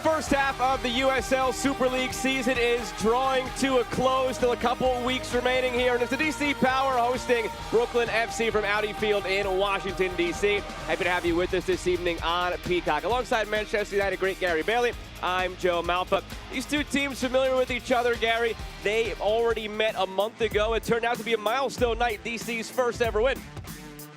first half of the USL Super League season is drawing to a close. Still a couple weeks remaining here, and it's the DC Power hosting Brooklyn FC from Audi Field in Washington, D.C. Happy to have you with us this evening on Peacock. Alongside Manchester United great Gary Bailey, I'm Joe Malfa. These two teams familiar with each other, Gary. They already met a month ago. It turned out to be a milestone night, DC's first ever win.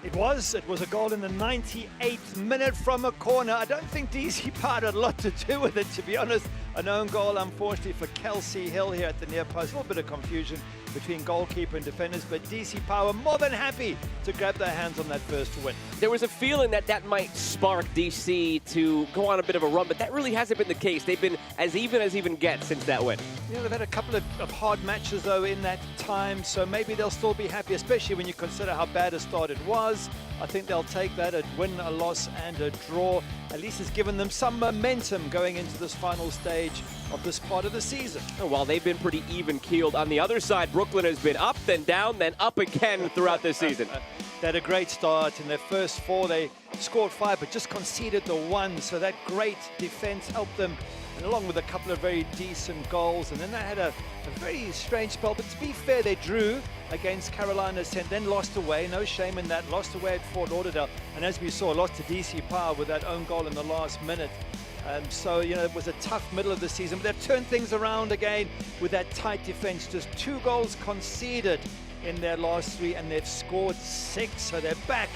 It was a goal in the 98th minute from a corner. I don't think DC Power had a lot to do with it, to be honest. An own goal, unfortunately, for Kelsey Hill here at the near post. A little bit of confusion between goalkeeper and defenders, but DC Power more than happy to grab their hands on that first win. There was a feeling that that might spark DC to go on a bit of a run, but that really hasn't been the case. They've been as even gets since that win. You know, they've had a couple of hard matches, though, in that time, so maybe they'll still be happy, especially when you consider how bad a start it was. I think they'll take that, a win, a loss, and a draw. At least it's given them some momentum going into this final stage of this part of the season. While they've been pretty even-keeled, on the other side, Brooklyn has been up, then down, then up again throughout this season. They had a great start. In their first four, they scored 5, but just conceded the 1. So that great defense helped them, and along with a couple of very decent goals. And then they had a very strange spell. But to be fair, they drew against Carolina, then lost away. No shame in that. Lost away at Fort Lauderdale. And as we saw, lost to DC Power with that own goal in the last minute. So, you know, it was a tough middle of the season. But they've turned things around again with that tight defense. Just 2 goals conceded in their last 3, and they've scored 6. So they're back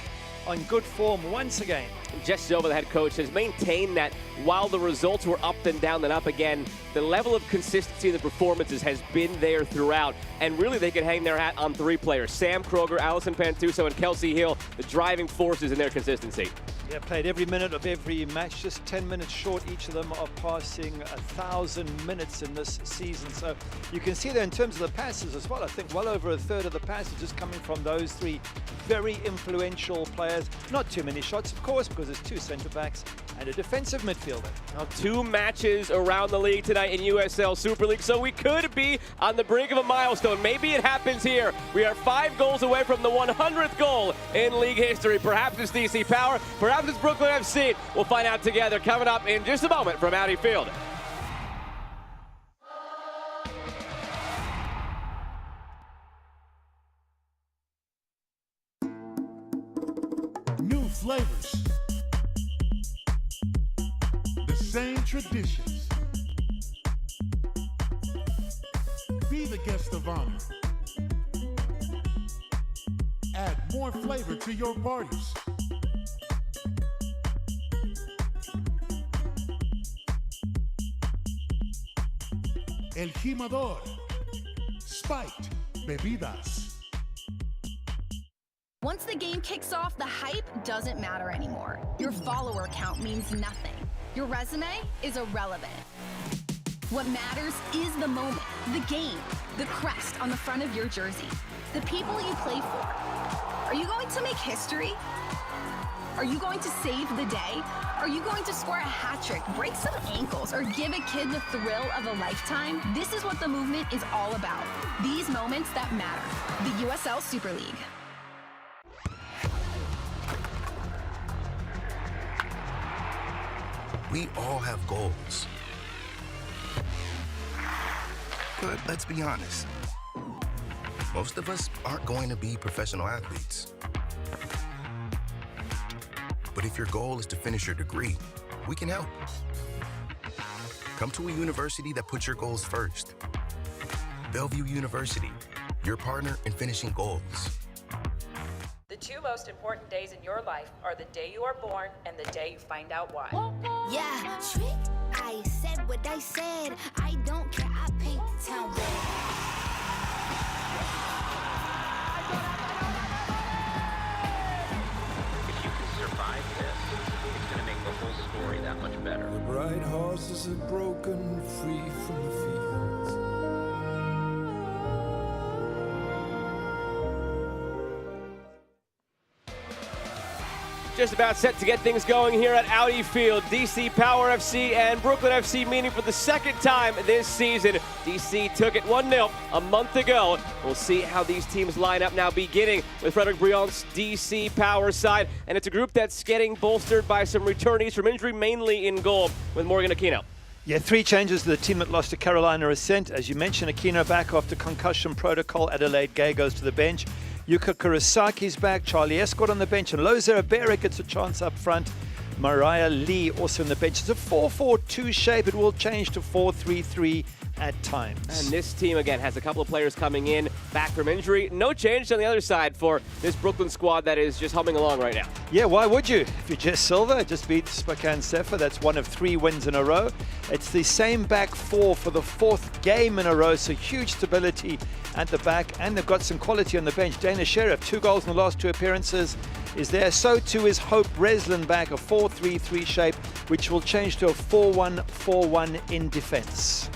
on good form once again. Jesse Silva, the head coach, has maintained that while the results were up and down and up again, the level of consistency in the performances has been there throughout. And really, they can hang their hat on 3 players: Sam Kroger, Allison Pantuso, and Kelsey Hill, the driving forces in their consistency. Yeah, played every minute of every match, just 10 minutes short each of them of passing 1,000 minutes in this season. So you can see there in terms of the passes as well. I think well over a third of the passes just coming from those 3 very influential players. Not too many shots, of course, because there's 2 centre-backs and a defensive midfielder. Now, 2 matches around the league tonight in USL Super League, so we could be on the brink of a milestone. Maybe it happens here. We are 5 goals away from the 100th goal in league history. Perhaps it's DC Power, perhaps it's Brooklyn FC. We'll find out together coming up in just a moment from Audi Field. New flavors, the same traditions. Be the guest of honor. Add more flavor to your parties. El Jimador, spiked bebidas. Once the game kicks off, the hype doesn't matter anymore. Your follower count means nothing. Your resume is irrelevant. What matters is the moment, the game, the crest on the front of your jersey, the people you play for. Are you going to make history? Are you going to save the day? Are you going to score a hat trick, break some ankles, or give a kid the thrill of a lifetime? This is what the movement is all about. These moments that matter. The USL Super League. We all have goals. But let's be honest. Most of us aren't going to be professional athletes. But if your goal is to finish your degree, we can help. Come to a university that puts your goals first. Bellevue University, your partner in finishing goals. The 2 most important days in your life are the day you are born and the day you find out why. Yeah, I said what I said. I don't care, I paint the town red. That much better. The bright horses are broken free from the fields. Just about set to get things going here at Audi Field. DC Power FC and Brooklyn FC meeting for the 2nd time this season. DC took it 1-0 a month ago. We'll see how these teams line up now, beginning with Frederick Briand's DC Power side. And it's a group that's getting bolstered by some returnees from injury, mainly in goal, with Morgan Aquino. Yeah, 3 changes to the team that lost to Carolina Ascent. As you mentioned, Aquino back after concussion protocol. Adelaide Gay goes to the bench. Yuka Kurisaki's back. Charlie Escort on the bench. And Loza Abera gets a chance up front. Mariah Lee also on the bench. It's a 4-4-2 shape. It will change to 4-3-3 at times. And this team, again, has a couple of players coming in back from injury. No change on the other side for this Brooklyn squad that is just humming along right now. Yeah, why would you? If you're Jess Silva, just beat Spokane Sefa. That's one of 3 wins in a row. It's the same back 4 for the 4th game in a row, so huge stability at the back, and they've got some quality on the bench. Dana Sheriff, 2 goals in the last 2 appearances, is there. So too is Hope Breslin back, a 4-3-3 shape, which will change to a 4-1-4-1 in defense.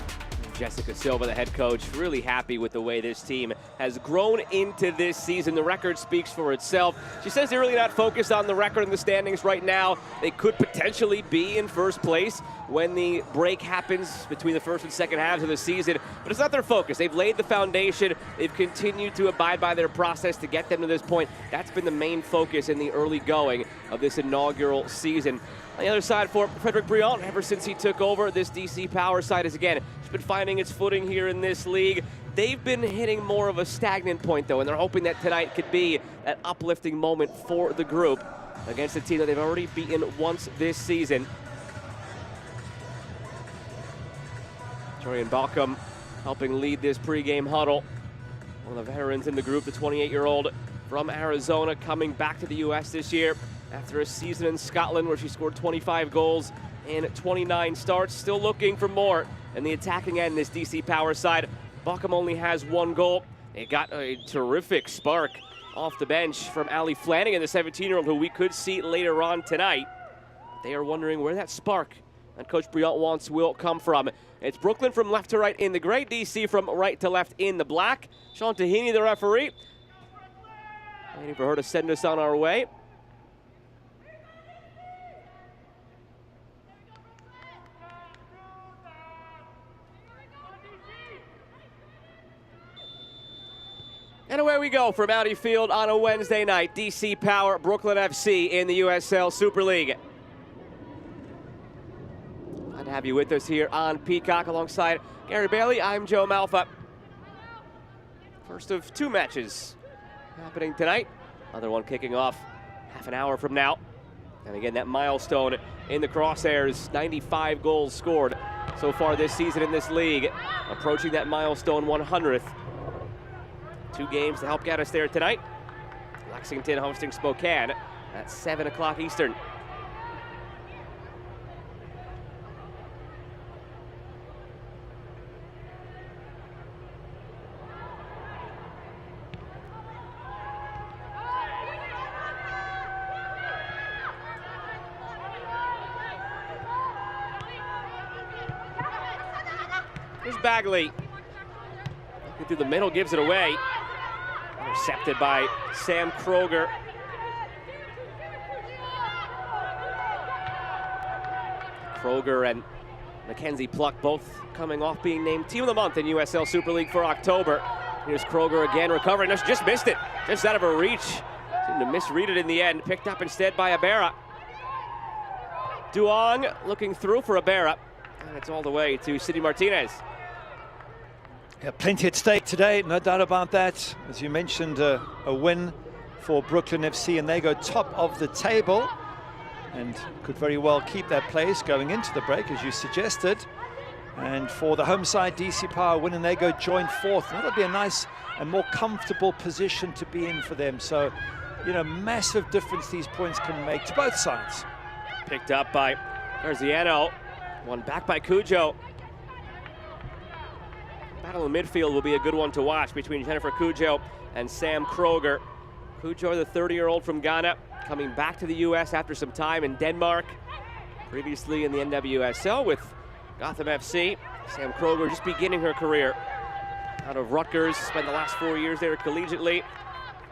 Jessica Silva, the head coach, really happy with the way this team has grown into this season. The record speaks for itself. She says they're really not focused on the record in the standings right now. They could potentially be in first place when the break happens between the first and second halves of the season, but it's not their focus. They've laid the foundation. They've continued to abide by their process to get them to this point. That's been the main focus in the early going of this inaugural season. On the other side for Frederick Briand, ever since he took over, this DC Power side is, again, it's been finding its footing here in this league. They've been hitting more of a stagnant point, though, and they're hoping that tonight could be that uplifting moment for the group against a team that they've already beaten once this season. Jorian Balcom helping lead this pregame huddle. One of the veterans in the group, the 28-year-old from Arizona, coming back to the U.S. this year after a season in Scotland where she scored 25 goals in 29 starts. Still looking for more in the attacking end, this DC Power side. Balcom only has 1 goal. They got a terrific spark off the bench from Allie Flanagan, the 17-year-old, who we could see later on tonight. They are wondering where that spark that Coach Briand wants will come from. It's Brooklyn from left to right in the gray, DC from right to left in the black. Sean Tahini, the referee, waiting for her to send us on our way. And away we go from Audi Field on a Wednesday night. DC Power, Brooklyn FC in the USL Super League. Glad to have you with us here on Peacock alongside Gary Bailey. I'm Joe Malfa. First of 2 matches happening tonight. Other one kicking off half an hour from now. And again, that milestone in the crosshairs, 95 goals scored so far this season in this league. Approaching that milestone 100th. 2 games to help get us there tonight. Lexington hosting Spokane at 7 o'clock Eastern. Here's Bagley. Looking through the middle, gives it away. Intercepted by Sam Kroger. Kroger and Mackenzie Pluck both coming off being named Team of the Month in USL Super League for October. Here's Kroger again recovering. No, she just missed it. Just out of her reach. Seemed to misread it in the end. Picked up instead by Abera. Duong looking through for Abera. And it's all the way to Sidney Martinez. Yeah, plenty at stake today, no doubt about that. As you mentioned, a win for Brooklyn FC, and they go top of the table and could very well keep that place going into the break, as you suggested. And for the home side, DC Power win, and they go joint 4th. And that'll be a nice and more comfortable position to be in for them. So, you know, massive difference these points can make to both sides. Picked up by Garziano, won back by Cujo. Battle in midfield will be a good one to watch between Jennifer Cujo and Sam Kroger. Cujo, the 30-year-old from Ghana, coming back to the U.S. after some time in Denmark. Previously in the NWSL with Gotham FC. Sam Kroger just beginning her career out of Rutgers. Spent the last 4 years there collegiately.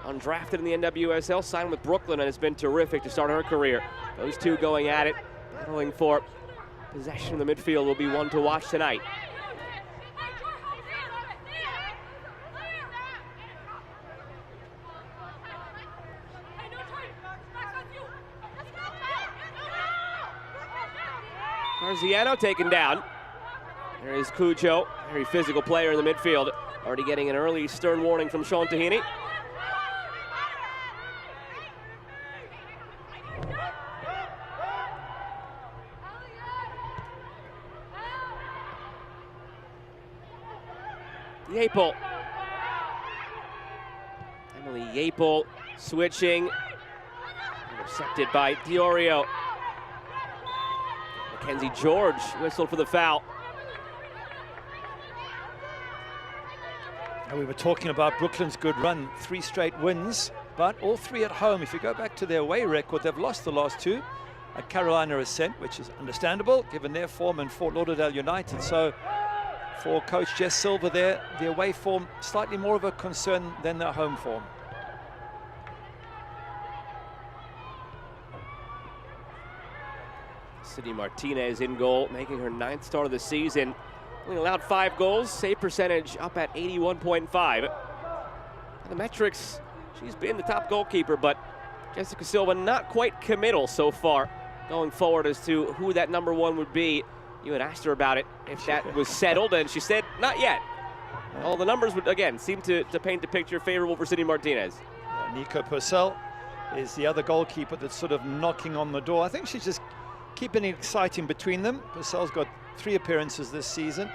Undrafted in the NWSL, signed with Brooklyn, and has been terrific to start her career. Those two going at it, battling for possession in the midfield will be one to watch tonight. Garziano taken down. There is Cujo, very physical player in the midfield. Already getting an early stern warning from Sean Tahini. Yapel. Emily Yapel switching. Intercepted by Diorio. Mackenzie George whistled for the foul. And we were talking about Brooklyn's good run, 3 straight wins, but all 3 at home. If you go back to their away record, they've lost the last 2 at Carolina Ascent, which is understandable given their form, and Fort Lauderdale United. So for coach Jess Silver there, the away form slightly more of a concern than their home form. Sydney Martinez in goal, making her 9th start of the season. Only allowed 5 goals, save percentage up at 81.5. The metrics, she's been the top goalkeeper, but Jessica Silva not quite committal so far going forward as to who that number 1 would be. You had asked her about it, if that was settled, and she said, not yet. All the numbers would, again, seem to paint the picture favorable for Sydney Martinez. Nico Purcell is the other goalkeeper that's sort of knocking on the door. I think she's just keeping it exciting between them. Purcell's got 3 appearances this season.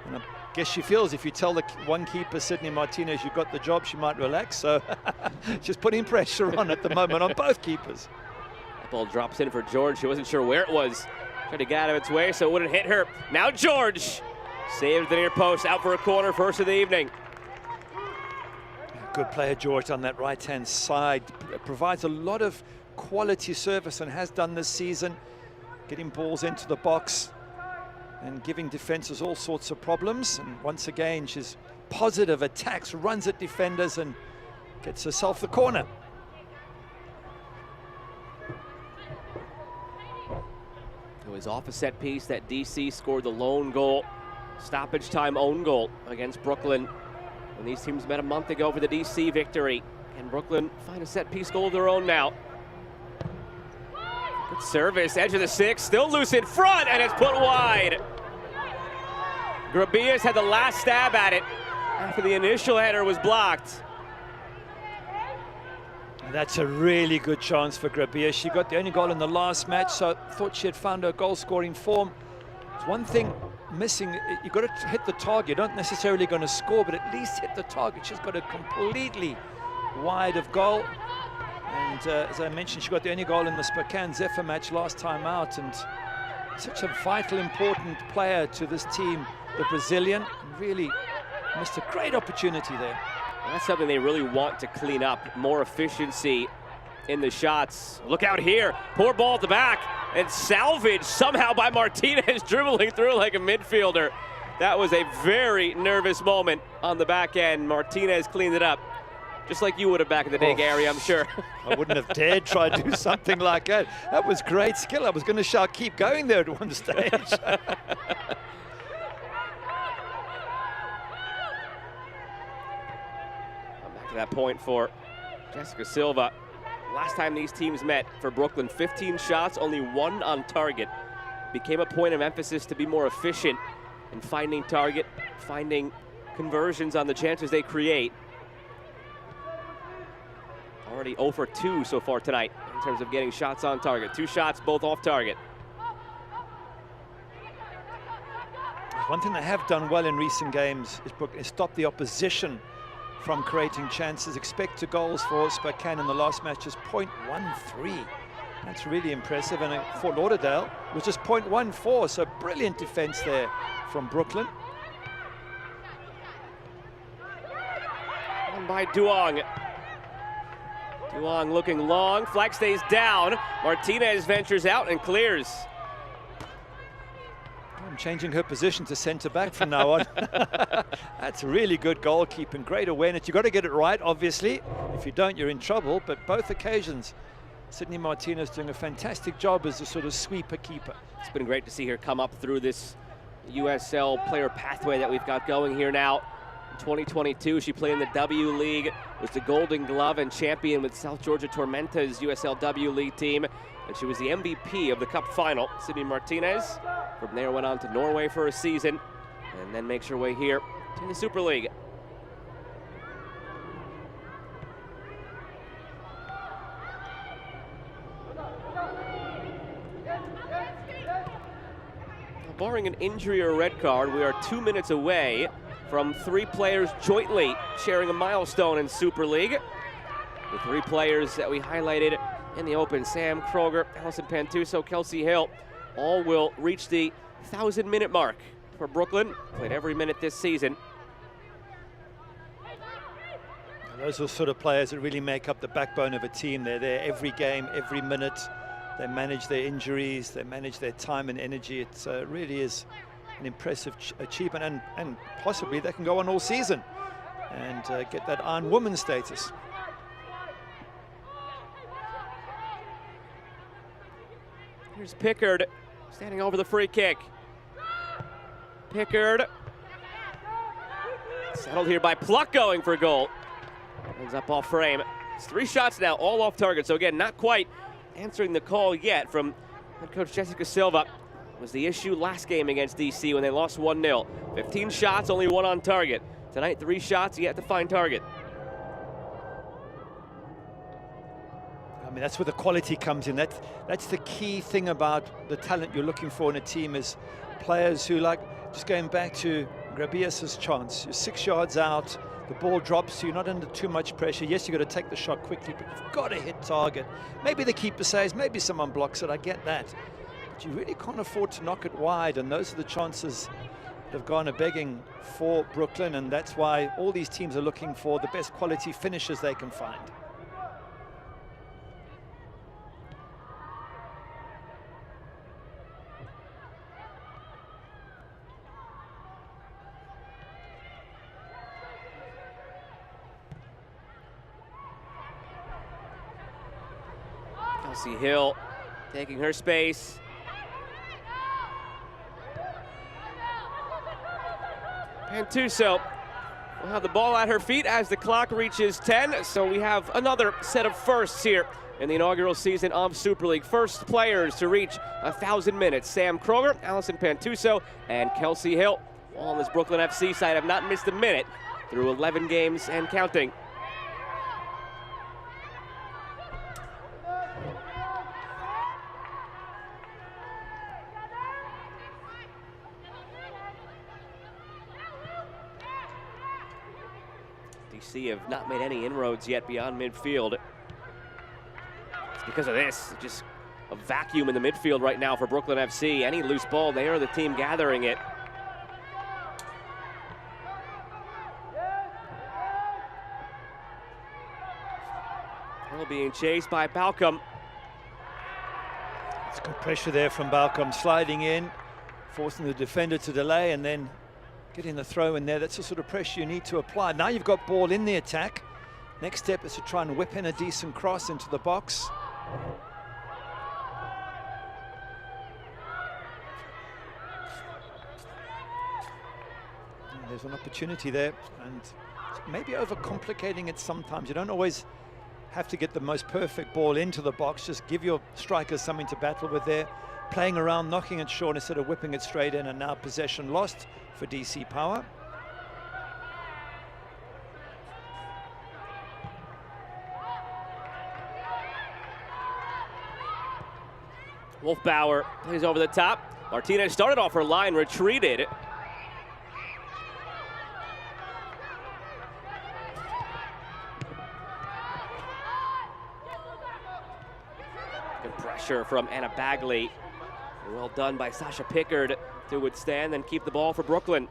And I guess she feels if you tell the one keeper, Sydney Martinez, you've got the job, she might relax. So she's putting pressure on at the moment on both keepers. That ball drops in for George. She wasn't sure where it was. Tried to get out of its way so it wouldn't hit her. Now George saved the near post, out for a corner, first of the evening. Good player George on that right-hand side. Provides a lot of quality service and has done this season. Getting balls into the box and giving defenses all sorts of problems. And once again, she's positive, attacks, runs at defenders and gets herself the corner. It was off a set piece that DC scored the lone goal. Stoppage time own goal against Brooklyn when these teams met a month ago for the DC victory. Can Brooklyn find a set piece goal of their own now? Good service, edge of the 6, still loose in front, and it's put wide. Grabias had the last stab at it after the initial header was blocked. That's a really good chance for Grabias. She got the only goal in the last match, so I thought she had found her goal-scoring form. There's one thing missing. You've got to hit the target. You're not necessarily going to score, but at least hit the target. She's got it completely wide of goal. And as I mentioned, she got the only goal in the Spokane Zephyr match last time out, and such a vital, important player to this team, the Brazilian. Really missed a great opportunity there. That's something they really want to clean up, more efficiency in the shots. Look out here, poor ball at the back, and salvaged somehow by Martinez, dribbling through like a midfielder. That was a very nervous moment on the back end. Martinez cleaned it up, just like you would have back in the day, Gary, I'm sure. I wouldn't have dared try to do something like that. That was great skill. I was going to shout, keep going there at one stage. That point for Jessica Silva. Last time these teams met for Brooklyn, 15 shots, only 1 on target. Became a point of emphasis to be more efficient in finding target, finding conversions on the chances they create. Already 0 for 2 so far tonight in terms of getting shots on target. 2 shots, both off target. One thing they have done well in recent games is stop the opposition from creating chances. Expected goals for Spokane in the last match is 0.13. That's really impressive. And Fort Lauderdale was just 0.14, so brilliant defense there from Brooklyn. And by Duong. Duong looking long, flag stays down. Martinez ventures out and clears. I'm changing her position to centre back from now on. That's really good goalkeeping, great awareness. You've got to get it right, obviously. If you don't, you're in trouble. But both occasions, Sydney Martinez doing a fantastic job as a sort of sweeper keeper. It's been great to see her come up through this USL player pathway that we've got going here now. In 2022, she played in the W League, was the Golden Glove and champion with South Georgia Tormentas USL W League team, and she was the MVP of the Cup final. Sydney Martinez From there, went on to Norway for a season, and then makes her way here to the Super League. Barring an injury or a red card, we are 2 minutes away from 3 players jointly sharing a milestone in Super League. The 3 players that we highlighted in the open, Sam Kroger, Alison Pantuso, Kelsey Hill, all will reach the 1,000-minute mark for Brooklyn. Played every minute this season. Those are the sort of players that really make up the backbone of a team. They're there every game, every minute. They manage their injuries, they manage their time and energy. It really is an impressive achievement, and possibly they can go on all season and get that Iron Woman status. Here's Pickard standing over the free kick. Pickard settled here by Pluck, going for a goal. Ends up off frame. It's 3 shots now, all off target. So again, not quite answering the call yet from head coach Jessica Silva. Was the issue last game against DC when they lost 1-0. 15 shots, only 1 on target. Tonight, 3 shots, yet to find target. I mean, that's where the quality comes in. That's the key thing about the talent you're looking for in a team, is players who, like, just going back to Grabias's chance. You're 6 yards out, the ball drops, so you're not under too much pressure. Yes, you've got to take the shot quickly, but you've got to hit target. Maybe the keeper saves, maybe someone blocks it, I get that. But you really can't afford to knock it wide, and those are the chances that have gone a-begging for Brooklyn, and that's why all these teams are looking for the best quality finishers they can find. Kelsey Hill taking her space. Pantuso will have the ball at her feet as the clock reaches 10. So we have another set of firsts here in the inaugural season of Super League. First players to reach 1,000 minutes. Sam Kroger, Alison Pantuso, and Kelsey Hill. All on this Brooklyn FC side have not missed a minute through 11 games and counting. DC have not made any inroads yet beyond midfield. It's because of this, just a vacuum in the midfield right now for Brooklyn FC. Any loose ball, they are the team gathering it. Hill being chased by Balcom. It's good pressure there from Balcom, sliding in, forcing the defender to delay, and then getting the throw in there. That's the sort of pressure you need to apply. Now you've got ball in the attack. Next step is to try and whip in a decent cross into the box. And there's an opportunity there, and maybe overcomplicating it sometimes. You don't always have to get the most perfect ball into the box. Just give your strikers something to battle with there. Playing around, knocking it short instead of whipping it straight in, and now possession lost for DC Power. Wolfbauer plays over the top. Martinez started off her line, retreated. Good pressure from Anna Bagley. Well done by Sasha Pickard to withstand and keep the ball for Brooklyn.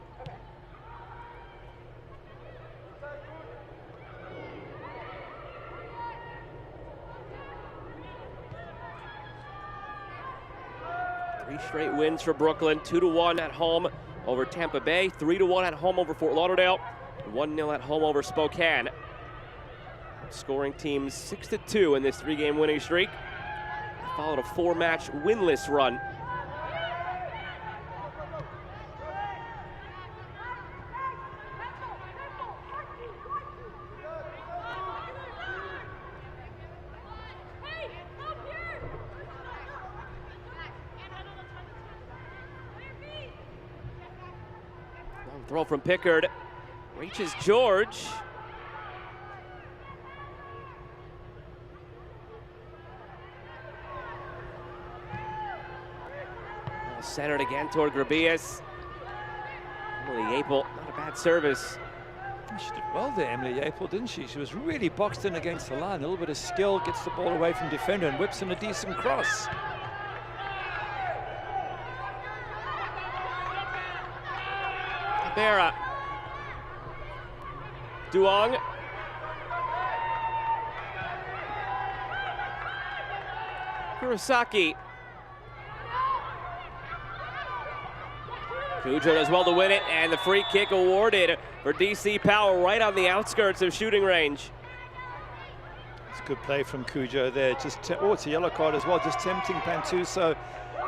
Three straight wins for Brooklyn, 2-1 at home over Tampa Bay, 3-1 at home over Fort Lauderdale, 1-0 at home over Spokane. Scoring teams 6-2 in this 3-game winning streak. Followed a 4-match winless run. Throw from Pickard. Reaches George. Centered again toward Grabias. Emily Yapel, not a bad service. She did well there, Emily Yapel, didn't she? She was really boxed in against the line. A little bit of skill, gets the ball away from defender and whips in a decent cross. Cabera. Duong. Kurosaki. Cujo does well to win it, and the free kick awarded for DC Power right on the outskirts of shooting range. It's good play from Cujo there. Just it's a yellow card as well, just tempting Pantuso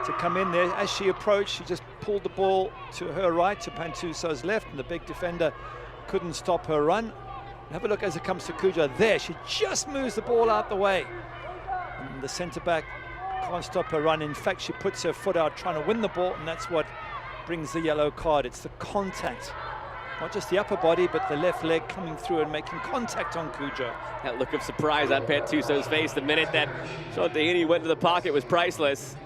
to come in there. As she approached, she just pulled the ball to her right, to Pantuso's left, and the big defender couldn't stop her run. Have a look as it comes to Cujo there. She just moves the ball out the way. And the centre-back can't stop her run. In fact, she puts her foot out trying to win the ball, and that's what brings the yellow card. It's the contact, not just the upper body, but the left leg coming through and making contact on Cujo. That look of surprise on Pantuso's face the minute that Sean Tahini went to the pocket was priceless.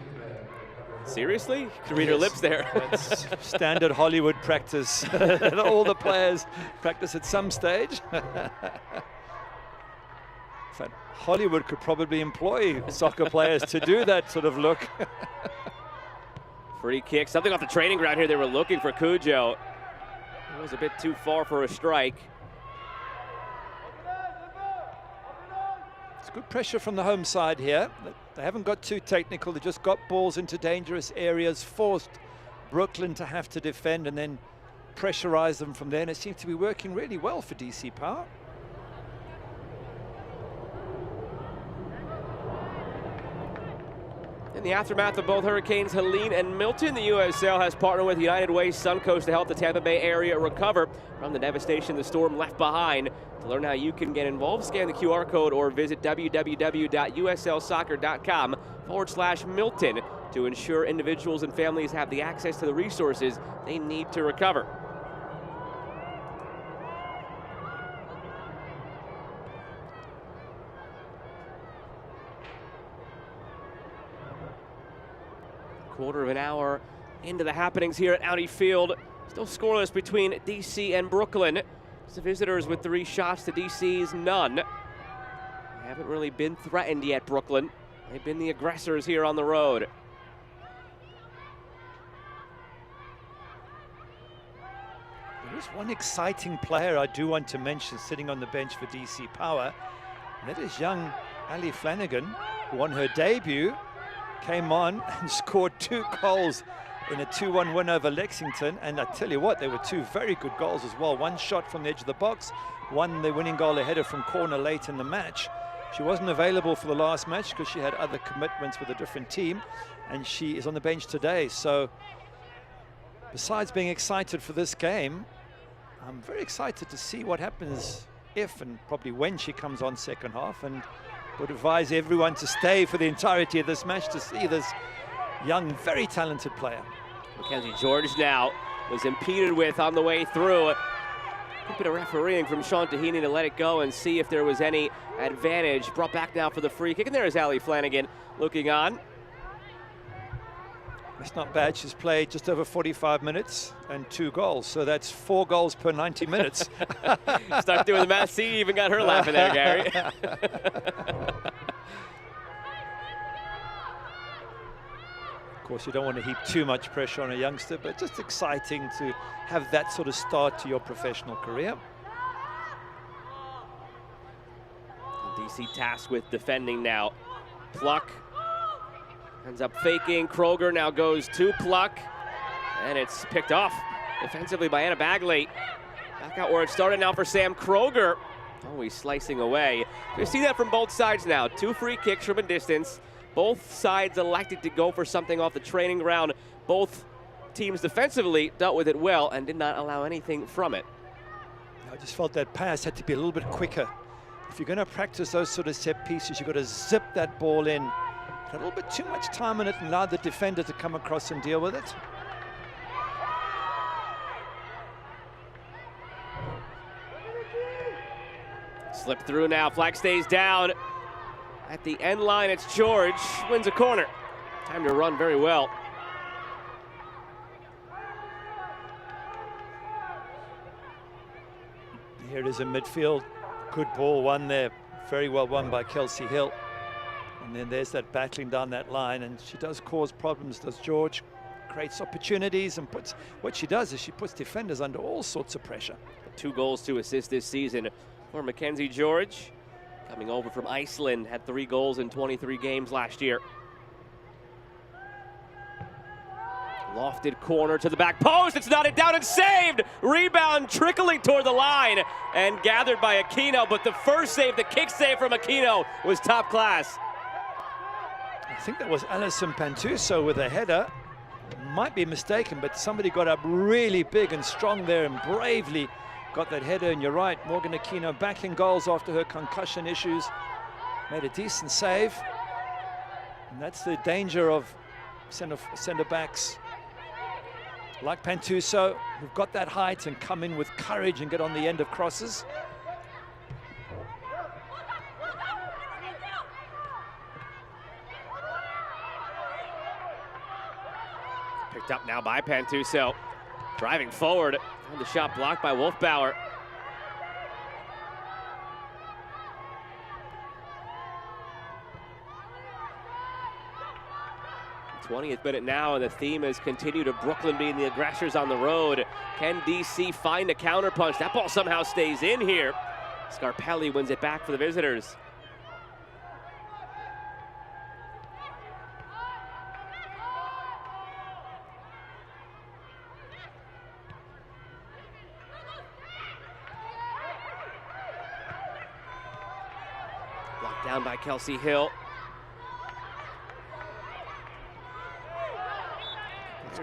Seriously? You can read her lips there. That's standard Hollywood practice. All the players practice at some stage. In fact, Hollywood could probably employ soccer players to do that sort of look. Free kick, something off the training ground here. They were looking for Cujo. It was a bit too far for a strike. It's good pressure from the home side here. They haven't got too technical. They just got balls into dangerous areas, forced Brooklyn to have to defend and then pressurize them from there. And it seems to be working really well for DC Power. In the aftermath of both Hurricanes Helene and Milton, the USL has partnered with United Way Suncoast to help the Tampa Bay area recover from the devastation the storm left behind. To learn how you can get involved, scan the QR code or visit www.uslsoccer.com/Milton to ensure individuals and families have the access to the resources they need to recover. Quarter of an hour into the happenings here at Audi Field. Still scoreless between DC and Brooklyn. It's the visitors with 3 shots to DC's none. They haven't really been threatened yet, Brooklyn. They've been the aggressors here on the road. There is one exciting player I do want to mention sitting on the bench for DC Power, and that is young Ali Flanagan, who on her debut came on and scored 2 goals in a 2-1 win over Lexington. And I tell you what, they were 2 very good goals as well. One shot from the edge of the box, one the winning goal, a header from corner late in the match. She wasn't available for the last match because she had other commitments with a different team, and she is on the bench today. So besides being excited for this game, I'm very excited to see what happens if and probably when she comes on second half, and would advise everyone to stay for the entirety of this match to see this young, very talented player. Mackenzie George now was impeded with on the way through. A bit of refereeing from Sean Tahini to let it go and see if there was any advantage. Brought back now for the free kick, and there is Ali Flanagan looking on. That's not bad. She's played just over 45 minutes and 2 goals, so that's 4 goals per 90 minutes. Start doing the math. See, you even got her laughing there, Gary. Of course, you don't want to heap too much pressure on a youngster, but just exciting to have that sort of start to your professional career. DC tasked with defending now. Pluck ends up faking. Kroger now goes to Pluck, and it's picked off defensively by Anna Bagley. Back out where it started now for Sam Kroger. Always slicing away. You see that from both sides now. 2 free kicks from a distance. Both sides elected to go for something off the training ground. Both teams defensively dealt with it well and did not allow anything from it. I just felt that pass had to be a little bit quicker. If you're going to practice those sort of set pieces, you've got to zip that ball in. A little bit too much time on it and allow the defender to come across and deal with it. Slip through now, flag stays down. At the end line, it's George, wins a corner. Time to run very well. Here it is in midfield. Good ball won there. Very well won by Kelsey Hill. And then there's that battling down that line, and she does cause problems, does George. Creates opportunities and puts, what she does is she puts defenders under all sorts of pressure. 2 goals, 2 assists this season for Mackenzie George. Coming over from Iceland, had 3 goals in 23 games last year. Lofted corner to the back post, it's knotted down and saved! Rebound trickling toward the line and gathered by Aquino, but the first save, the kick save from Aquino, was top class. I think that was Alison Pantuso with a header. Might be mistaken, but somebody got up really big and strong there and bravely got that header. And you're right, Morgan Aquino back in goals after her concussion issues. Made a decent save. And that's the danger of centre backs like Pantuso, who've got that height and come in with courage and get on the end of crosses. Picked up now by Pantuso. Driving forward, and the shot blocked by Wolfbauer. 20th minute now, and the theme has continued of Brooklyn being the aggressors on the road. Can DC find a counterpunch? That ball somehow stays in here. Scarpelli wins it back for the visitors. Blocked down by Kelsey Hill.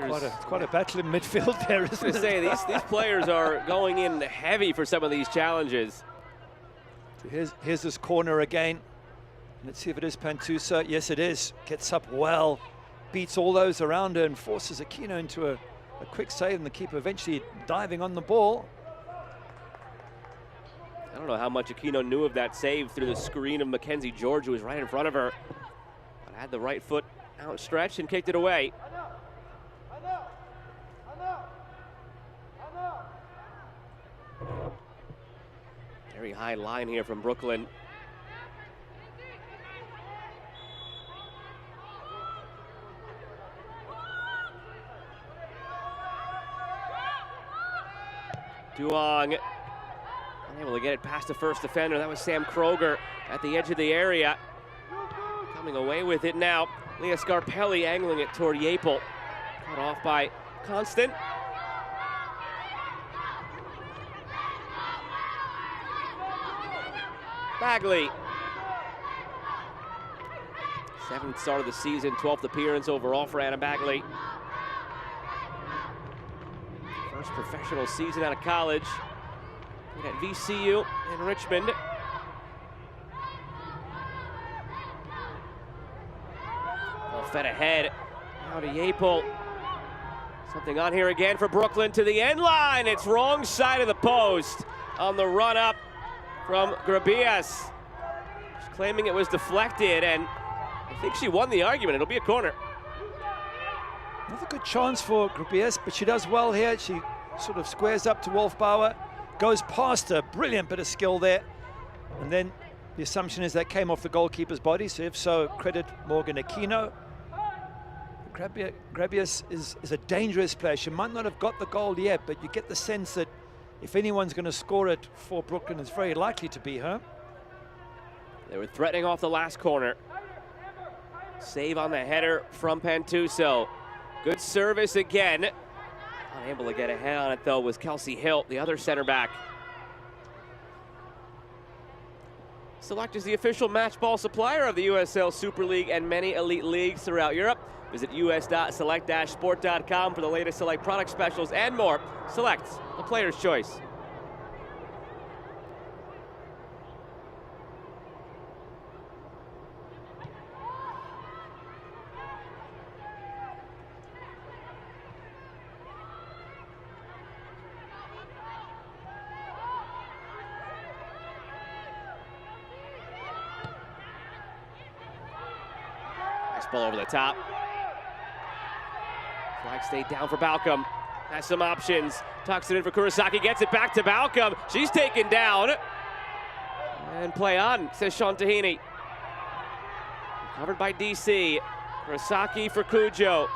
It's quite a battle in midfield there, isn't it? I was going to say, these players are going in heavy for some of these challenges. So here's this corner again. Let's see if it is Pantusa. Yes, it is. Gets up well, beats all those around her and forces Aquino into a quick save, and the keeper eventually diving on the ball. I don't know how much Aquino knew of that save through the screen of Mackenzie George, who was right in front of her. But had the right foot outstretched and kicked it away. Very high line here from Brooklyn. Duong unable to get it past the first defender. That was Sam Kroger at the edge of the area. Coming away with it now. Leah Scarpelli angling it toward Yapel. Cut off by Constant. Bagley. 7th start of the season, 12th appearance overall for Anna Bagley. First professional season out of college. Played at VCU in Richmond. Ball fed ahead. Now to Yapel. Something on here again for Brooklyn to the end line. It's wrong side of the post on the run up from Grabias. She's claiming it was deflected, and I think she won the argument. It'll be a corner. Another good chance for Grabias, but she does well here. She sort of squares up to Wolfbauer, goes past her. Brilliant bit of skill there. And then the assumption is that came off the goalkeeper's body, so if so, credit Morgan Aquino. Grabias is a dangerous player. She might not have got the goal yet, but you get the sense that if anyone's going to score it for Brooklyn, it's very likely to be her. They were threatening off the last corner. Save on the header from Pantuso. Good service again. Unable to get ahead on it, though, was Kelsey Hill, the other center back. Select is the official match ball supplier of the USL Super League and many elite leagues throughout Europe. Visit us.select-sport.com for the latest Select product specials and more. Select, the player's choice. ball over the top. Flag stayed down for Balcom. Has some options. Tucks it in for Kurosaki. Gets it back to Balcom. She's taken down. And play on, says Sean Tahini. Covered by DC. Kurosaki for Cujo.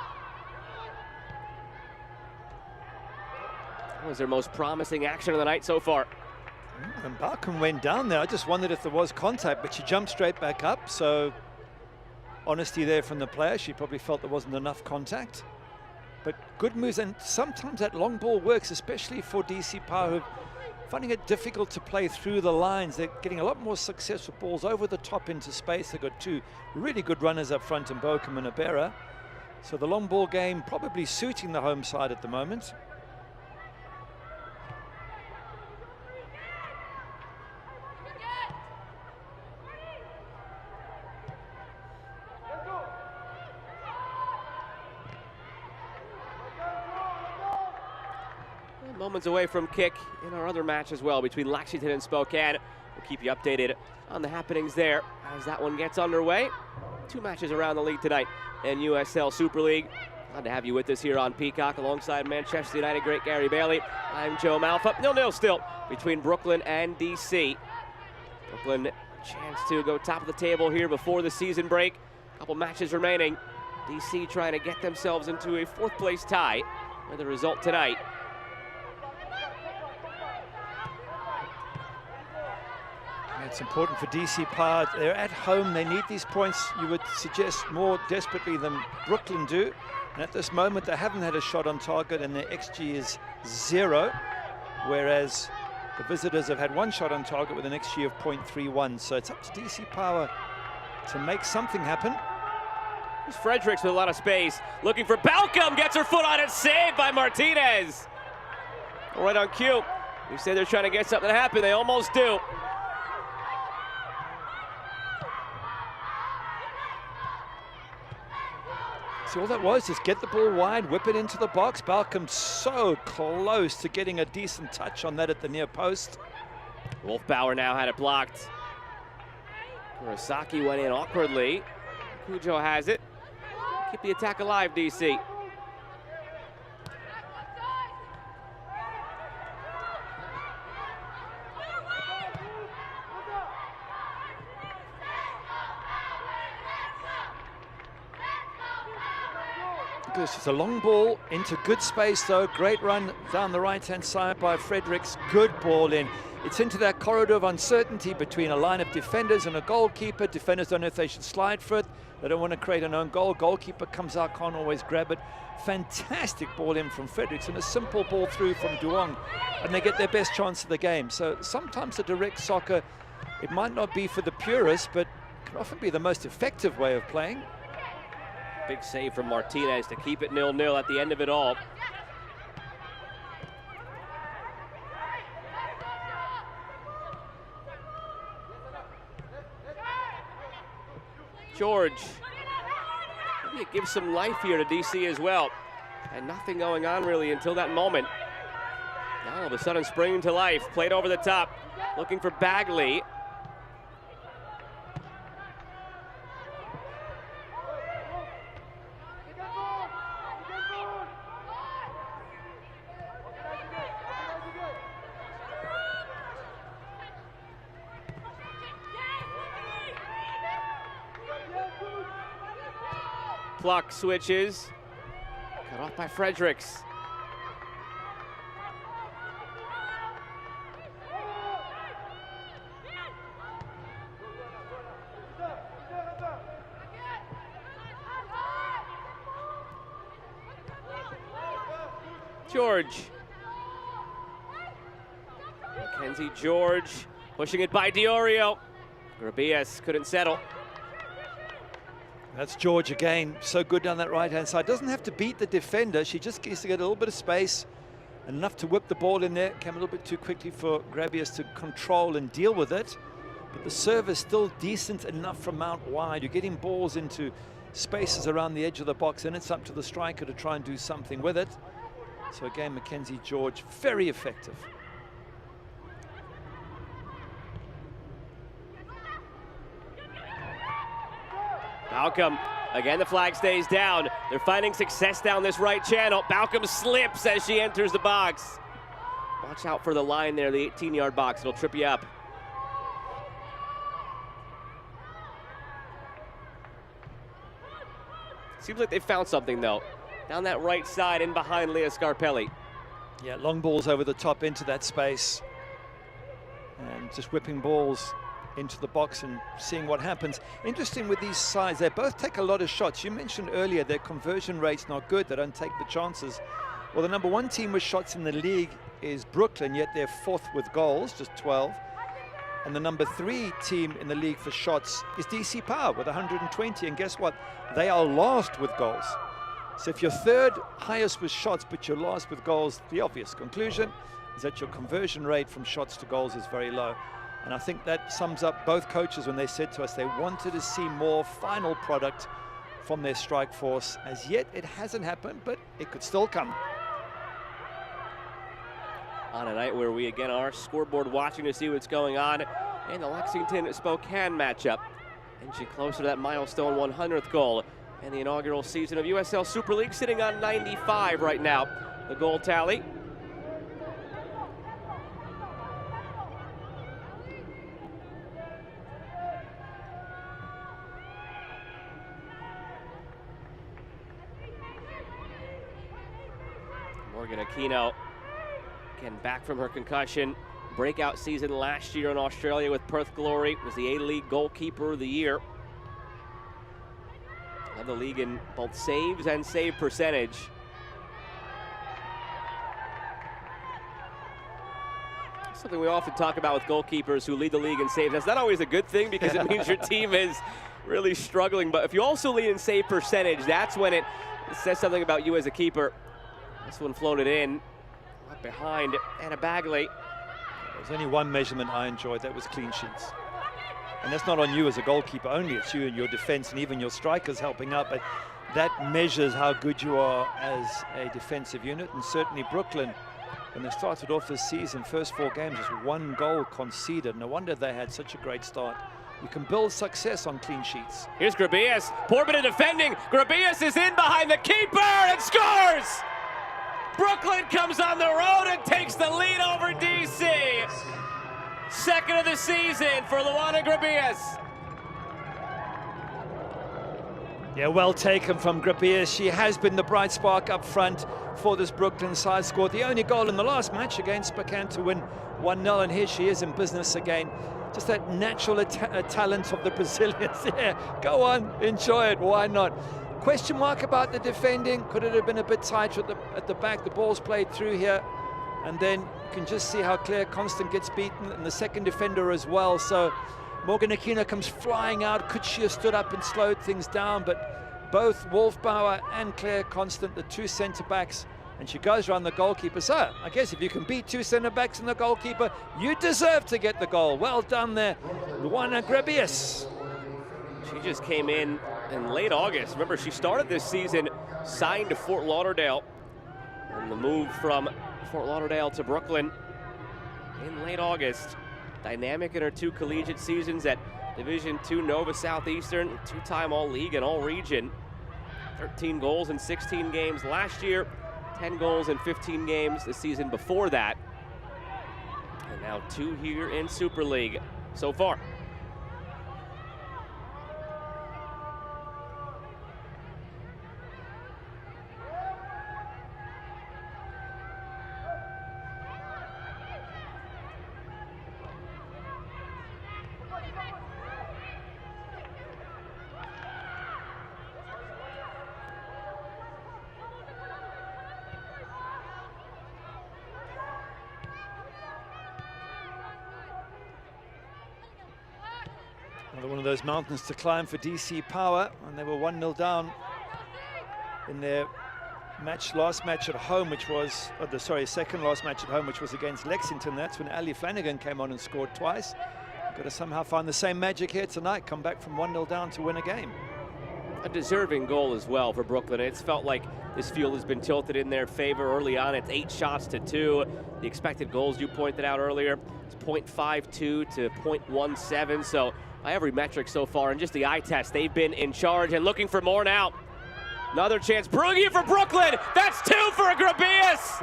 That was their most promising action of the night so far. And Balcom went down there. I just wondered if there was contact, but she jumped straight back up. So honesty there from the player. She probably felt there wasn't enough contact. But good moves, and sometimes that long ball works, especially for DC Power, who are finding it difficult to play through the lines. They're getting a lot more success with balls over the top into space. They've got two really good runners up front in Bochum and Abera. So the long ball game probably suiting the home side at the moment. Moments away from kick in our other match as well between Lexington and Spokane. We'll keep you updated on the happenings there as that one gets underway. Two matches around the league tonight in USL Super League. Glad to have you with us here on Peacock alongside Manchester United great Gary Bailey. I'm Joe Malfa. 0-0 still between Brooklyn and DC. Brooklyn chance to go top of the table here before the season break. Couple matches remaining. DC trying to get themselves into a fourth place tie with the result tonight. It's important for DC Power. They're at home. They need these points, you would suggest, more desperately than Brooklyn do. And at this moment, they haven't had a shot on target, and their XG is 0, whereas the visitors have had one shot on target with an XG of 0.31. So it's up to DC Power to make something happen. There's Fredericks with a lot of space. Looking for Balcom. Gets her foot on it. Saved by Martinez. Right on cue. We say they're trying to get something to happen. They almost do. See, all that was just get the ball wide, whip it into the box. Balcom so close to getting a decent touch on that at the near post. Wolfbauer now had it blocked. Kurosaki went in awkwardly. Cujo has it. Keep the attack alive, DC. This is a long ball into good space, though. Great run down the right-hand side by Fredericks. Good ball in. It's into that corridor of uncertainty between a line of defenders and a goalkeeper. Defenders don't know if they should slide for it. They don't want to create an own goal. Goalkeeper comes out, can't always grab it. Fantastic ball in from Fredericks and a simple ball through from Duong, and they get their best chance of the game. So sometimes the direct soccer, it might not be for the purists, but can often be the most effective way of playing. Big save from Martinez to keep it 0-0 at the end of it all. George. Maybe it gives some life here to DC as well. And nothing going on really until that moment. Now all of a sudden springing to life. Played over the top. Looking for Bagley. Pluck switches. Cut off by Fredericks. George. Mackenzie George pushing it by Diorio. Grabias couldn't settle. That's George again, so good down that right-hand side. Doesn't have to beat the defender. She just needs to get a little bit of space and enough to whip the ball in there. Came a little bit too quickly for Grabias to control and deal with it. But the serve is still decent enough from out wide. You're getting balls into spaces around the edge of the box, and it's up to the striker to try and do something with it. So again, Mackenzie George, very effective. Balcom Again, the flag stays down. They're finding success down this right channel. Balcom slips as she enters the box. Watch out for the line there, the 18-yard box. It'll trip you up. Seems like they found something, though. Down that right side, in behind Leah Scarpelli. Yeah, long balls over the top into that space. And just whipping balls into the box and seeing what happens. Interesting with these sides, they both take a lot of shots. You mentioned earlier their conversion rate's not good, they don't take the chances. Well, the number 1 team with shots in the league is Brooklyn, yet they're 4th with goals, just 12. And the number 3 team in the league for shots is DC Power with 120. And guess what? They are last with goals. So if you're 3rd highest with shots, but you're last with goals, the obvious conclusion is that your conversion rate from shots to goals is very low. And I think that sums up both coaches when they said to us they wanted to see more final product from their strike force. As yet, it hasn't happened, but it could still come. On a night where we again are scoreboard watching to see what's going on in the Lexington-Spokane matchup. Inching closer to that milestone 100th goal in the inaugural season of USL Super League, sitting on 95 right now. The goal tally. Morgan Aquino, again back from her concussion. Breakout season last year in Australia with Perth Glory. Was the A-League goalkeeper of the year. Led the league in both saves and save percentage. Something we often talk about with goalkeepers who lead the league in saves. That's not always a good thing because it means your team is really struggling. But if you also lead in save percentage, that's when it says something about you as a keeper. This one floated in, up behind Anna Bagley. There's only one measurement I enjoyed, that was clean sheets. And that's not on you as a goalkeeper only, it's you and your defense and even your strikers helping out, but that measures how good you are as a defensive unit. And certainly Brooklyn, when they started off this season, first 4 games, just 1 goal conceded. No wonder they had such a great start. You can build success on clean sheets. Here's Grabias, poor bit of defending. Grabias is in behind the keeper and scores! Brooklyn comes on the road and takes the lead over DC. 2nd of the season for Luana Grabias. Yeah, well taken from Grabias. She has been the bright spark up front for this Brooklyn side. Scored the only goal in the last match against Spokane to win 1-0, and here she is in business again. Just that natural talent of the Brazilians. Yeah, go on, enjoy it, why not? Question mark about the defending. Could it have been a bit tighter at the back? The ball's played through here. And then you can just see how Claire Constant gets beaten, and the second defender as well. So Morgan Aquino comes flying out. Could she have stood up and slowed things down? But both Wolfbauer and Claire Constant, the 2 centre-backs, and she goes around the goalkeeper. So I guess if you can beat 2 centre-backs and the goalkeeper, you deserve to get the goal. Well done there, Luana Grabias. She just came in late August. Remember, she started this season signed to Fort Lauderdale. And the move from Fort Lauderdale to Brooklyn in late August. Dynamic in her 2 collegiate seasons at Division II Nova Southeastern, 2-time All-League and All-Region. 13 goals in 16 games last year, 10 goals in 15 games the season before that. And now 2 here in Super League so far. Another one of those mountains to climb for DC Power, and they were 1-0 down in their last match at home, which was, second last match at home, which was against Lexington. That's when Ali Flanagan came on and scored twice. Got to somehow find the same magic here tonight, come back from 1-0 down to win a game. A deserving goal as well for Brooklyn. It's felt like this field has been tilted in their favor early on. It's 8 shots to 2. The expected goals you pointed out earlier, it's 0.52 to 0.17. So by every metric so far, and just the eye test, they've been in charge and looking for more now. Another chance, Brugge for Brooklyn. That's 2 for Grabius.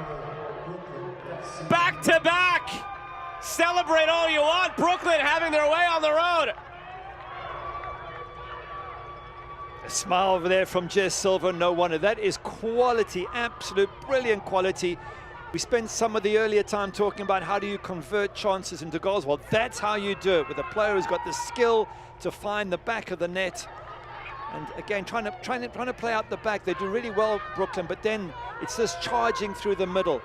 Back to back. Celebrate all you want. Brooklyn having their way on the road. A smile over there from Jess Silva, no wonder. That is quality, absolute brilliant quality. We spent some of the earlier time talking about how do you convert chances into goals. Well, that's how you do it, with a player who's got the skill to find the back of the net. And again, trying to play out the back. They do really well, Brooklyn, but then it's just charging through the middle,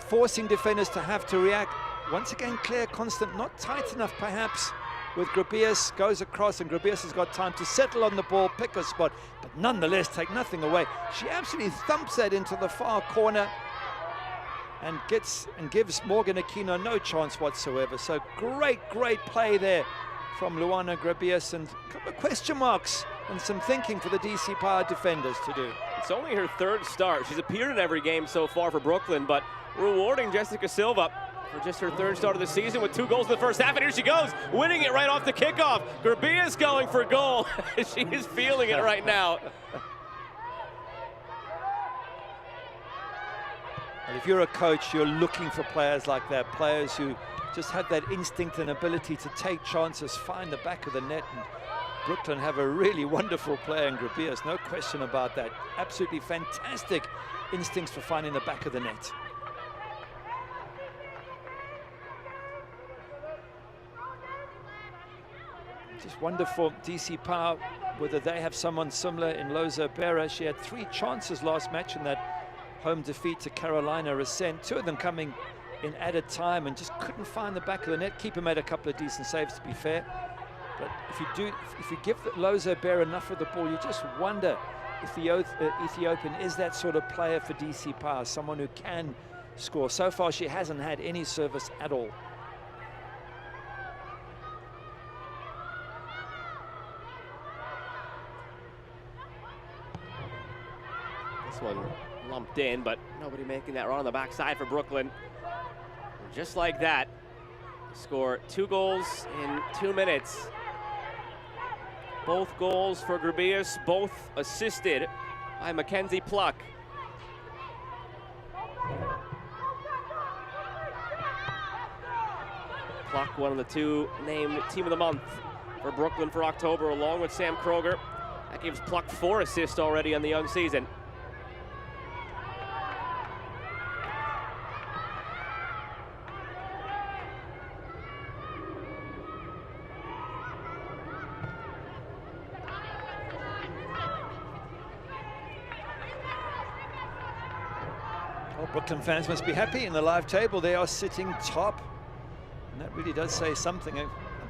forcing defenders to have to react. Once again, Claire Constant, not tight enough perhaps, with Grabius, goes across, and Grabius has got time to settle on the ball, pick a spot, but nonetheless take nothing away. She absolutely thumps that into the far corner and gives Morgan Aquino no chance whatsoever. So great play there from Luana Grabius, and a couple of question marks and some thinking for the DC Power defenders to do. It's only her 3rd start. She's appeared in every game so far for Brooklyn, but rewarding Jessica Silva for just her 3rd start of the season with 2 goals in the first half, and here she goes, winning it right off the kickoff. Grabius going for goal. She is feeling it right now. And if you're a coach, you're looking for players like that, players who just have that instinct and ability to take chances, find the back of the net. And Brooklyn have a really wonderful player in Grabius, no question about that. Absolutely fantastic instincts for finding the back of the net. Just wonderful DC Power, whether they have someone similar in Loza Berra. She had 3 chances last match in that home defeat to Carolina Resend, 2 of them coming in added time, and just couldn't find the back of the net. Keeper made a couple of decent saves, to be fair. But if you give Loza Berra enough of the ball, you just wonder if the Ethiopian is that sort of player for DC Power, someone who can score. So far, she hasn't had any service at all. This one lumped in, but nobody making that run on the backside for Brooklyn. And just like that, score 2 goals in 2 minutes. Both goals for Grabius, both assisted by Mackenzie Pluck. Pluck, one of the 2 named Team of the Month for Brooklyn for October, along with Sam Kroger. That gives Pluck 4 assists already on the young season. Well, Brooklyn fans must be happy. In the live table, they are sitting top. And that really does say something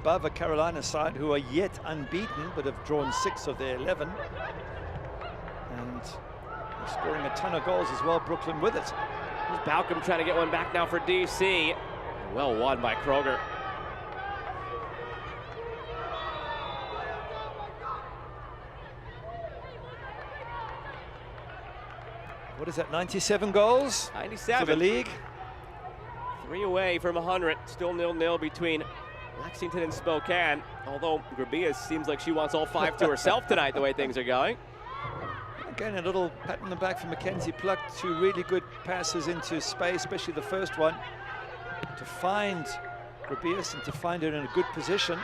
above a Carolina side who are yet unbeaten, but have drawn 6 of their 11. And they're scoring a ton of goals as well, Brooklyn with it. Here's Balcom trying to get one back now for DC. Well won by Kroger. What is that, 97 goals? 97. For the league. 3 away from 100. Still 0-0 between Lexington and Spokane. Although Grabius seems like she wants all 5 to herself tonight, the way things are going. Again, a little pat on the back for Mackenzie Pluck. 2 really good passes into space, especially the first one, to find Grabius and to find her in a good position.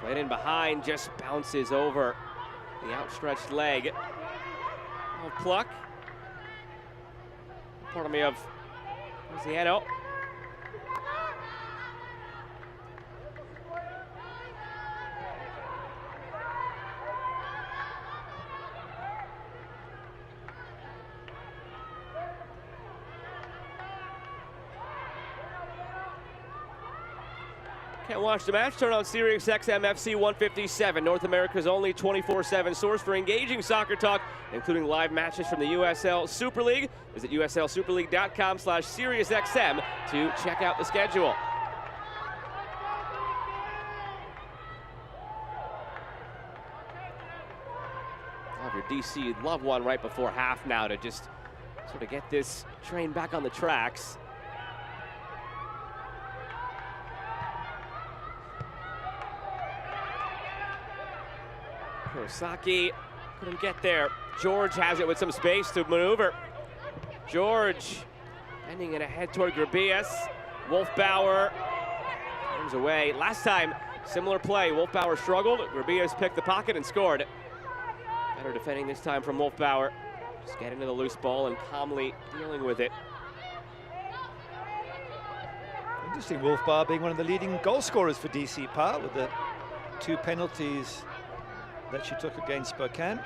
Right in behind, just bounces over the outstretched leg of Pluck. Pardon me, of Rosiano. Can't watch the match? Turn on Sirius XM FC 157, North America's only 24/7 source for engaging soccer talk, including live matches from the USL Super League. Visit uslsuperleague.com/SiriusXM to check out the schedule. Love your DC. You'd love one right before half now to just sort of get this train back on the tracks. Kurosaki couldn't get there. George has it with some space to maneuver. George bending it ahead toward Grabias. Wolfbauer turns away. Last time, similar play. Wolfbauer struggled. Grabias picked the pocket and scored. Better defending this time from Wolfbauer. Just get into the loose ball and calmly dealing with it. Interesting, Wolfbauer being one of the leading goal scorers for DC Power with the 2 penalties that she took against Spokane,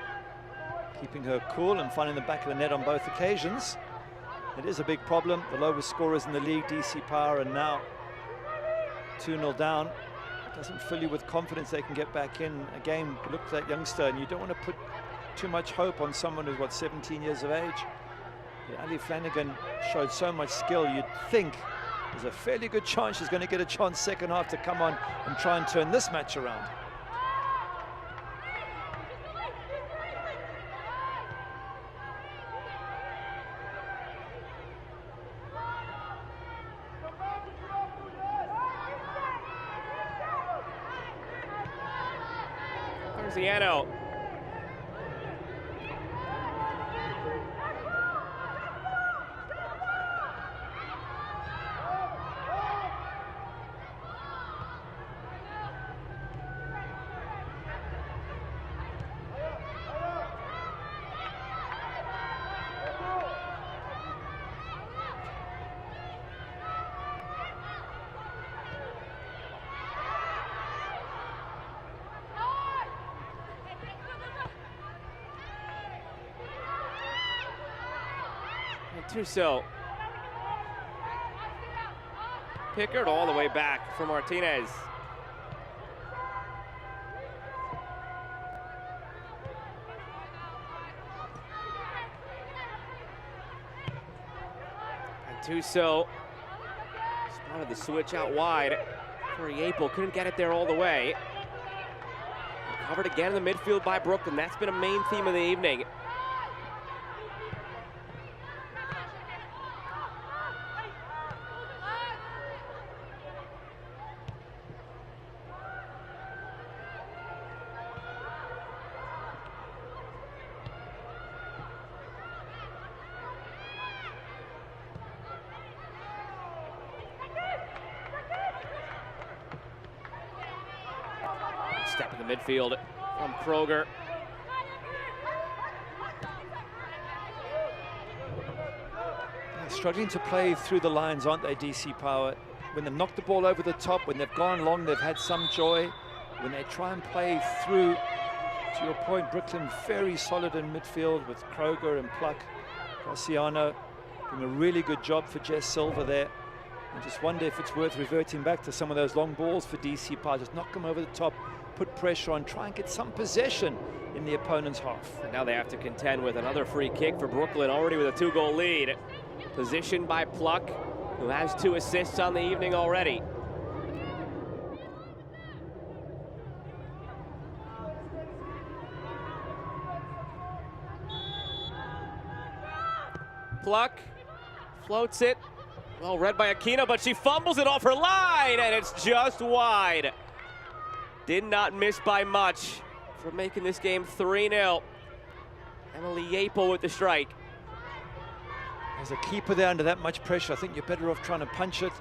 keeping her cool and finding the back of the net on both occasions. It is a big problem. The lowest scorers in the league, DC Power, and now 2-0 down. It doesn't fill you with confidence they can get back in a game. Look at that youngster, and you don't want to put too much hope on someone who's, what, 17 years of age. Yeah, Ali Flanagan showed so much skill. You'd think there's a fairly good chance she's going to get a chance second half to come on and try and turn this match around. Garziano. Tuso. Pickard all the way back for Martinez. And Tuso spotted the switch out wide for Yapel. Couldn't get it there all the way. Covered again in the midfield by Brooklyn. That's been a main theme of the evening. Step in the midfield from Kroger. They're struggling to play through the lines, aren't they, DC Power? When they've knocked the ball over the top, when they've gone long, they've had some joy. When they try and play through, to your point, Brooklyn very solid in midfield with Kroger and Pluck. Garciano doing a really good job for Jess Silva there. I just wonder if it's worth reverting back to some of those long balls for DC Power. Just knock them over the top, put pressure on, try and get some possession in the opponent's half. And now they have to contend with another free kick for Brooklyn, already with a 2-goal lead. Positioned by Pluck, who has 2 assists on the evening already. Pluck floats it. Well read by Aquino, but she fumbles it off her line, and it's just wide. Did not miss by much for making this game 3-0. Emily Yapel with the strike. As a keeper there under that much pressure, I think you're better off trying to punch it,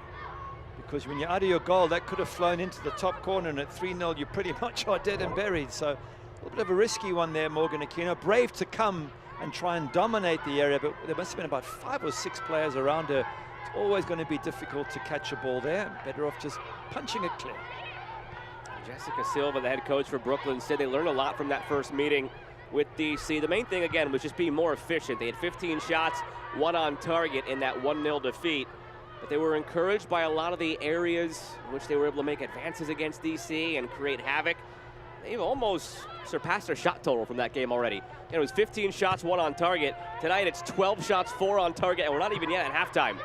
because when you're out of your goal, that could have flown into the top corner, and at 3-0, you pretty much are dead and buried. So a little bit of a risky one there, Morgan Aquino. Brave to come and try and dominate the area, but there must have been about 5 or 6 players around her. It's always going to be difficult to catch a ball there. Better off just punching it clear. Jessica Silva, the head coach for Brooklyn, said they learned a lot from that first meeting with DC. The main thing, again, was just being more efficient. They had 15 shots, 1 on target in that 1-0 defeat. but they were encouraged by a lot of the areas in which they were able to make advances against DC and create havoc. They've almost surpassed their shot total from that game already. And it was 15 shots, 1 on target. Tonight it's 12 shots, 4 on target, and we're not even yet at halftime.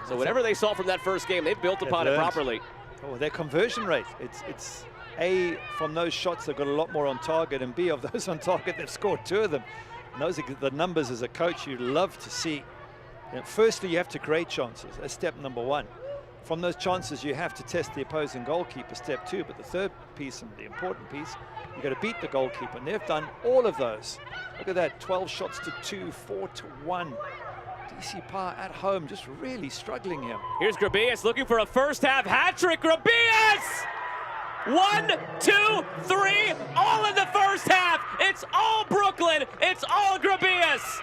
So whatever they saw from that first game, they've built upon it properly. Oh, their conversion rate, it's A, from those shots they've got a lot more on target, and B, of those on target they've scored 2 of them. And those are the numbers as a coach you'd love to see. You know, firstly, you have to create chances. That's step number 1. From those chances, you have to test the opposing goalkeeper, step 2. But the third piece, and the important piece, you've got to beat the goalkeeper. And they've done all of those. Look at that, 12 shots to 2, 4 to 1. DC Power at home, just really struggling here. Here's Grabias looking for a first half hat trick. Grabias! 1, 2, 3, all in the first half. It's all Brooklyn. It's all Grabias.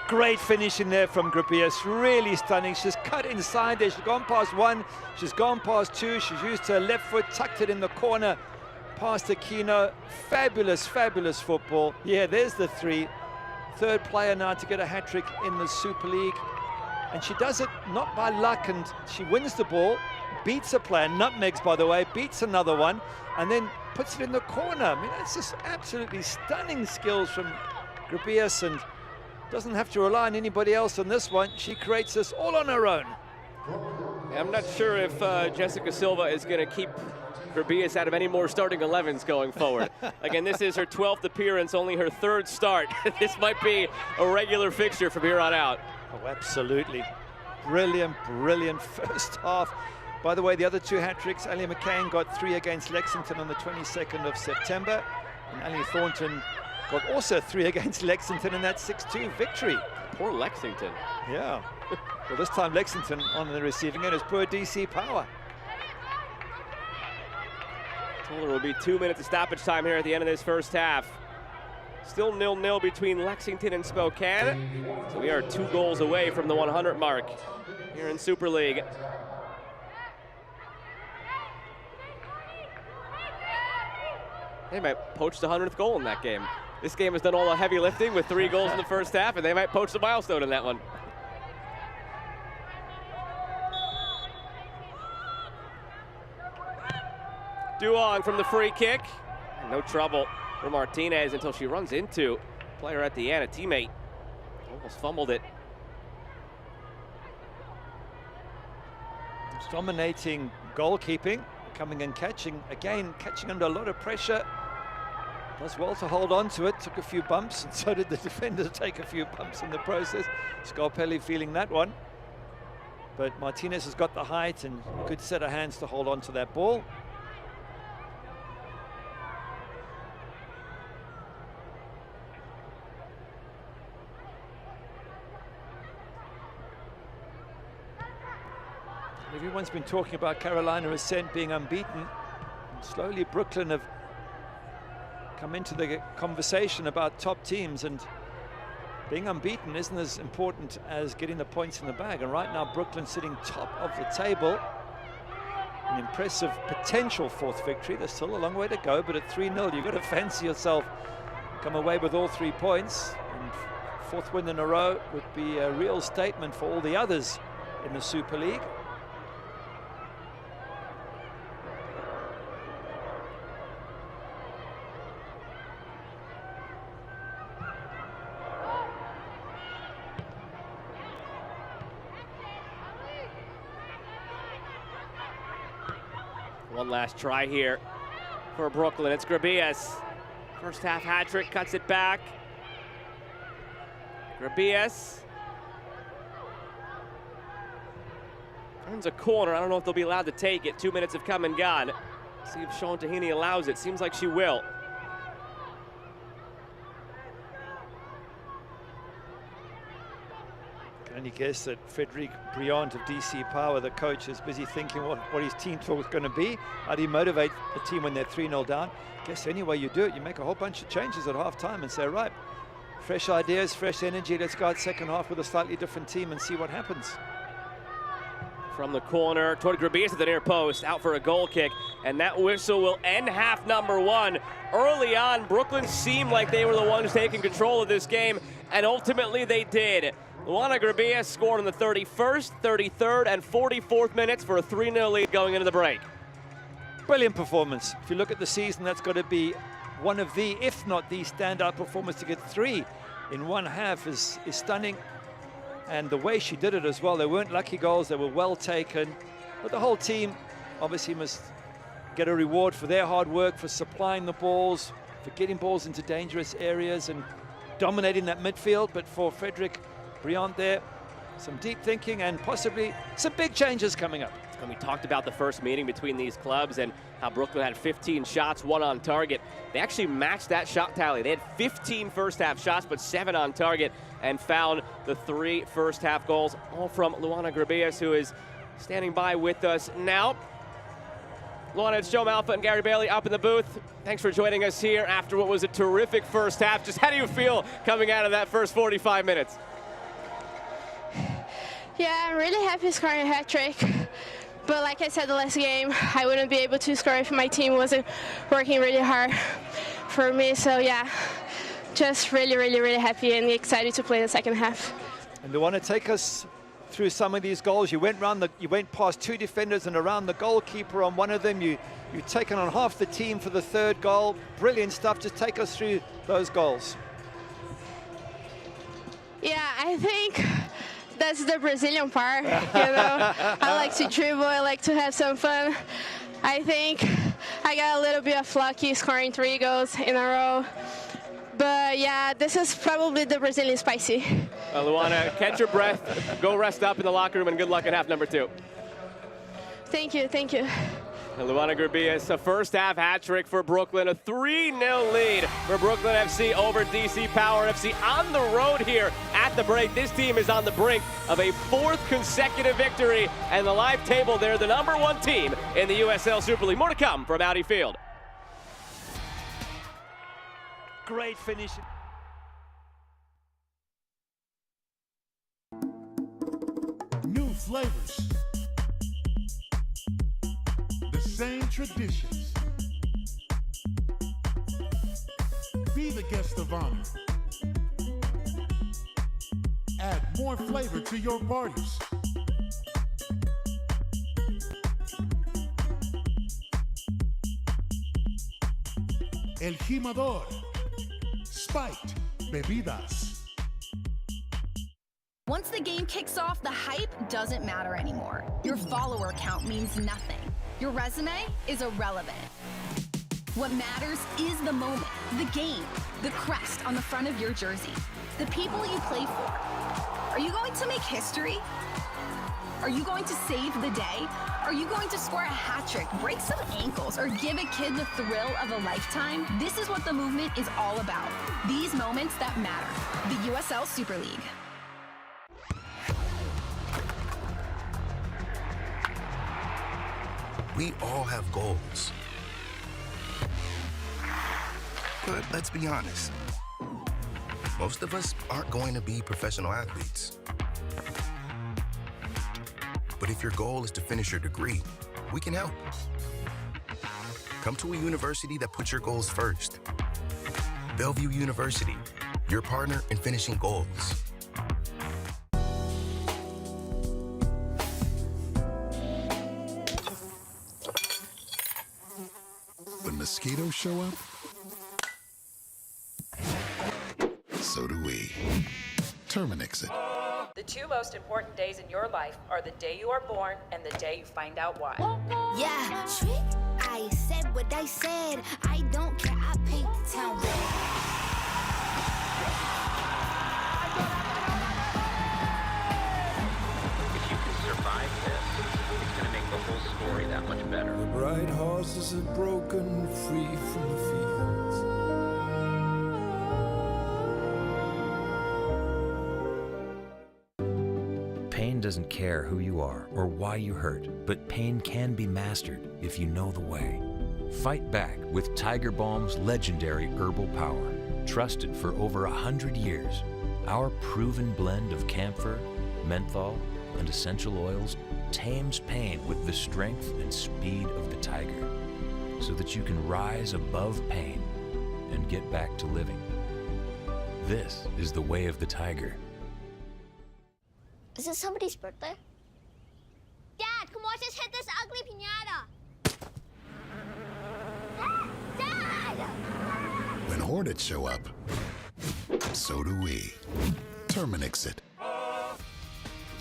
Great finishing there from Grabias, really stunning. She's cut inside there. She's gone past 1, she's gone past 2. She's used her left foot, tucked it in the corner, past Aquino. Fabulous, fabulous football. Yeah, there's the 3. Third player now to get a hat-trick in the Super League. And she does it not by luck, and she wins the ball, beats a player, nutmegs by the way, beats another one, and then puts it in the corner. I mean, that's just absolutely stunning skills from Grabias, and doesn't have to rely on anybody else on this one. She creates this all on her own. I'm not sure if Jessica Silva is going to keep Grabias out of any more starting 11s going forward. Again, this is her 12th appearance, only her 3rd start. This might be a regular fixture from here on out. Oh, absolutely. Brilliant, brilliant first half. By the way, the other 2 hat-tricks, Ali McCain got 3 against Lexington on the 22nd of September. And Ali Thornton got also 3 against Lexington in that 6-2 victory. Poor Lexington. Yeah. Well, this time Lexington on the receiving end is poor DC Power. Told her it will be 2 minutes of stoppage time here at the end of this first half. Still 0-0 between Lexington and Spokane. So we are 2 goals away from the 100 mark here in Super League. They might poach the 100th goal in that game. This game has done all the heavy lifting with 3 goals in the first half, and they might poach the milestone in that one. Duong from the free kick. No trouble for Martinez until she runs into player at the end, a teammate. Almost fumbled it. It's dominating goalkeeping, coming and catching. Again, catching under a lot of pressure. Does well to hold on to it. Took a few bumps, and so did the defender take a few bumps in the process. Scarpelli feeling that one. But Martinez has got the height and a good set of hands to hold on to that ball. Everyone's been talking about Carolina Ascent being unbeaten. And slowly Brooklyn have come into the conversation about top teams, and being unbeaten isn't as important as getting the points in the bag. And right now Brooklyn sitting top of the table. An impressive potential 4th victory. There's still a long way to go, but at 3-0 you've got to fancy yourself come away with all 3 points. And 4th win in a row would be a real statement for all the others in the Super League. One last try here for Brooklyn. It's Grabias. First half hat trick, cuts it back. Grabias. Turns a corner. I don't know if they'll be allowed to take it. 2 minutes have come and gone. See if Sean Tahini allows it. Seems like she will. Can only guess that Frederic Briand of DC Power, the coach, is busy thinking what his team talk is going to be. How do you motivate the team when they're 3-0 down? Guess any way you do it, you make a whole bunch of changes at half-time and say, right, fresh ideas, fresh energy, let's go out second half with a slightly different team and see what happens. From the corner toward Grabias at the near post, out for a goal kick, and that whistle will end half number 1. Early on, Brooklyn seemed like they were the ones taking control of this game, and ultimately they did. Luana Grabia scored in the 31st, 33rd, and 44th minutes for a 3-0 lead going into the break. Brilliant performance. If you look at the season, that's got to be one of the, if not the standout performance. To get 3 in one half is stunning. And the way she did it as well, they weren't lucky goals, they were well taken. But the whole team obviously must get a reward for their hard work, for supplying the balls, for getting balls into dangerous areas and dominating that midfield. But for Frederick Briand there, some deep thinking and possibly some big changes coming up. And we talked about the first meeting between these clubs and how Brooklyn had 15 shots, 1 on target. They actually matched that shot tally. They had 15 first half shots, but 7 on target, and found the 3 first half goals, all from Luana Grabias, who is standing by with us now. Luana, it's Joe Malfa and Gary Bailey up in the booth. Thanks for joining us here after what was a terrific first half. Just how do you feel coming out of that first 45 minutes? Yeah, I'm really happy scoring a hat trick. But like I said the last game, I wouldn't be able to score if my team wasn't working really hard for me. So yeah, just really happy and excited to play the second half. And you want to take us through some of these goals? You went past 2 defenders and around the goalkeeper on one of them. You've taken on half the team for the 3rd goal. Brilliant stuff. Just take us through those goals. Yeah, I think that's the Brazilian part, you know. I like to dribble, I like to have some fun. I think I got a little bit of lucky scoring 3 goals in a row. But yeah, this is probably the Brazilian spicy. Luana, catch your breath, go rest up in the locker room, and good luck in half number 2. Thank you, thank you. Luana Grabias, a first half hat trick for Brooklyn, a 3-0 lead for Brooklyn FC over DC Power FC on the road here at the break. This team is on the brink of a 4th consecutive victory, and the live table, they're the #1 team in the USL Super League. More to come from Audi Field. Great finish. New flavors. The same traditions. Be the guest of honor. Add more flavor to your parties. El Jimador. Spiked bebidas. Once the game kicks off, the hype doesn't matter anymore. Your follower count means nothing. Your resume is irrelevant. What matters is the moment, the game, the crest on the front of your jersey, the people you play for. Are you going to make history? Are you going to save the day? Are you going to score a hat trick, break some ankles, or give a kid the thrill of a lifetime? This is what the movement is all about. These moments that matter. The USL Super League. We all have goals. But let's be honest. Most of us aren't going to be professional athletes. But if your goal is to finish your degree, we can help. Come to a university that puts your goals first. Bellevue University, your partner in finishing goals. When mosquitoes show up, so do we. Terminix it. The 2 most important days in your life are the day you are born and the day you find out why. Yeah, trick. I said what I said. I don't care. I paint the town red. If you can survive this, it's going to make the whole story that much better. The bright horses are broken free from the fields. Pain doesn't care who you are or why you hurt, but pain can be mastered if you know the way. Fight back with Tiger Balm's legendary herbal power. Trusted for over 100 years, our proven blend of camphor, menthol, and essential oils tames pain with the strength and speed of the tiger, so that you can rise above pain and get back to living. This is the way of the tiger. Is it somebody's birthday? Dad, come watch us hit this ugly piñata. Dad! When Hornets show up, so do we. Terminix it.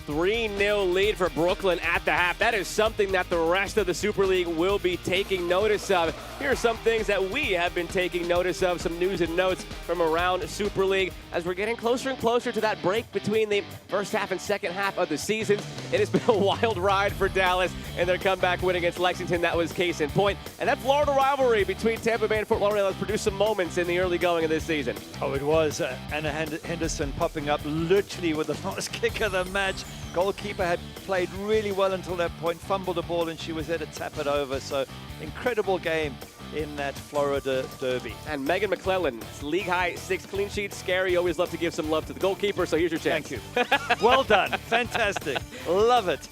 3-0 lead for Brooklyn at the half. That is something that the rest of the Super League will be taking notice of. Here are some things that we have been taking notice of, some news and notes from around Super League as we're getting closer and closer to that break between the first half and second half of the season. It has been a wild ride for Dallas and their comeback win against Lexington. That was case in point. And that Florida rivalry between Tampa Bay and Fort Lauderdale has produced some moments in the early going of this season. Oh, it was. Anna Henderson popping up literally with the last kick of the match. Goalkeeper had played really well until that point, fumbled the ball, and she was there to tap it over. So incredible game in that Florida derby. And Megan McClellan, league-high 6 clean sheets. Scary, always love to give some love to the goalkeeper, so here's your chance. Thank you. Well done. Fantastic. Love it.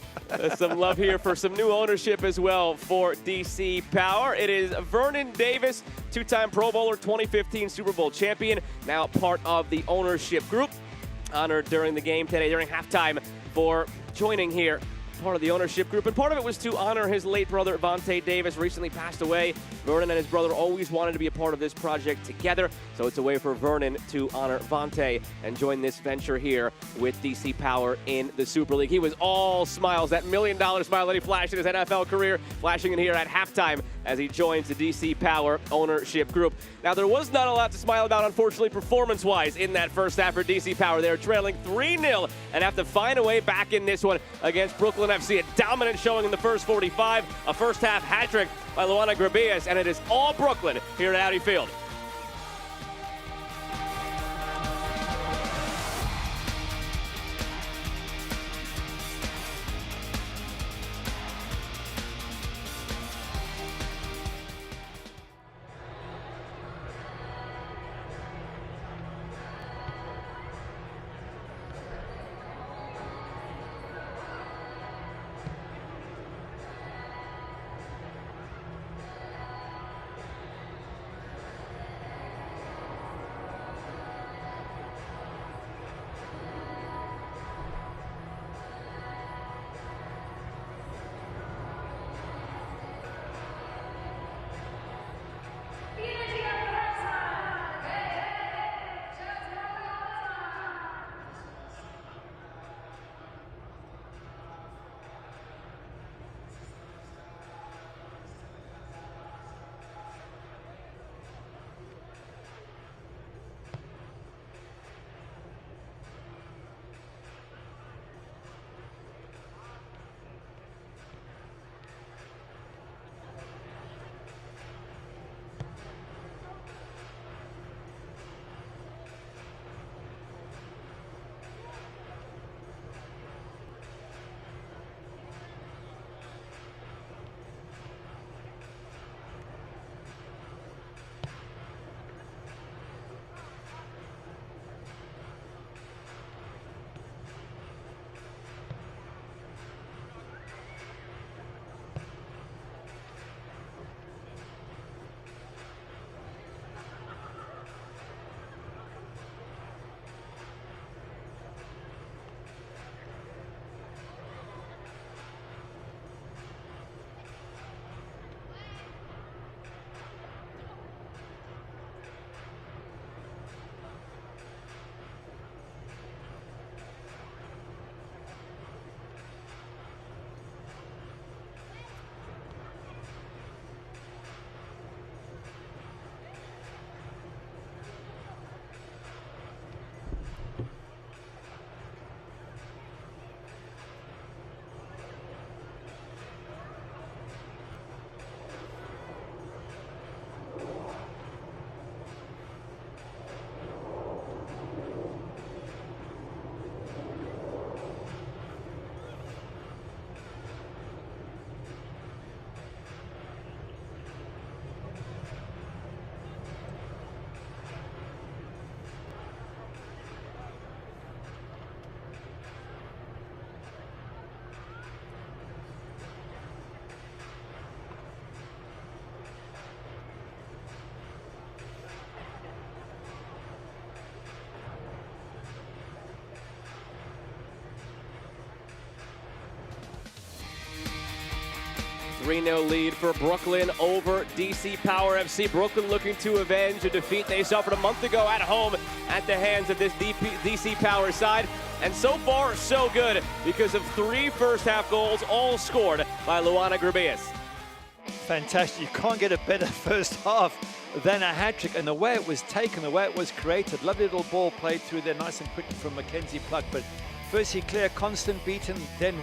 Some love here for some new ownership as well for DC Power. It is Vernon Davis, two-time Pro Bowler, 2015 Super Bowl champion, now part of the ownership group. Honored during the game today, during halftime, for joining here, part of the ownership group. And part of it was to honor his late brother, Vontae Davis, recently passed away. Vernon and his brother always wanted to be a part of this project together, so it's a way for Vernon to honor Vontae and join this venture here with DC Power in the Super League. He was all smiles, that $1 million smile that he flashed in his NFL career, flashing in here at halftime as he joins the DC Power ownership group. Now, there was not a lot to smile about, unfortunately, performance-wise in that first half for DC Power. They're trailing 3-0 and have to find a way back in this one against Brooklyn FC. A dominant showing in the first 45, a first-half hat-trick by Luana Grabias, and it is all Brooklyn here at Audi Field. 3-0 lead for Brooklyn over DC Power FC. Brooklyn looking to avenge a defeat they suffered a month ago at home at the hands of this DC Power side. And so far, so good, because of 3 first-half goals, all scored by Luana Grabias. Fantastic. You can't get a better first half than a hat-trick. And the way it was taken, the way it was created, lovely little ball played through there nice and quick from Mackenzie Pluck. But firstly, Claire Constant beaten, then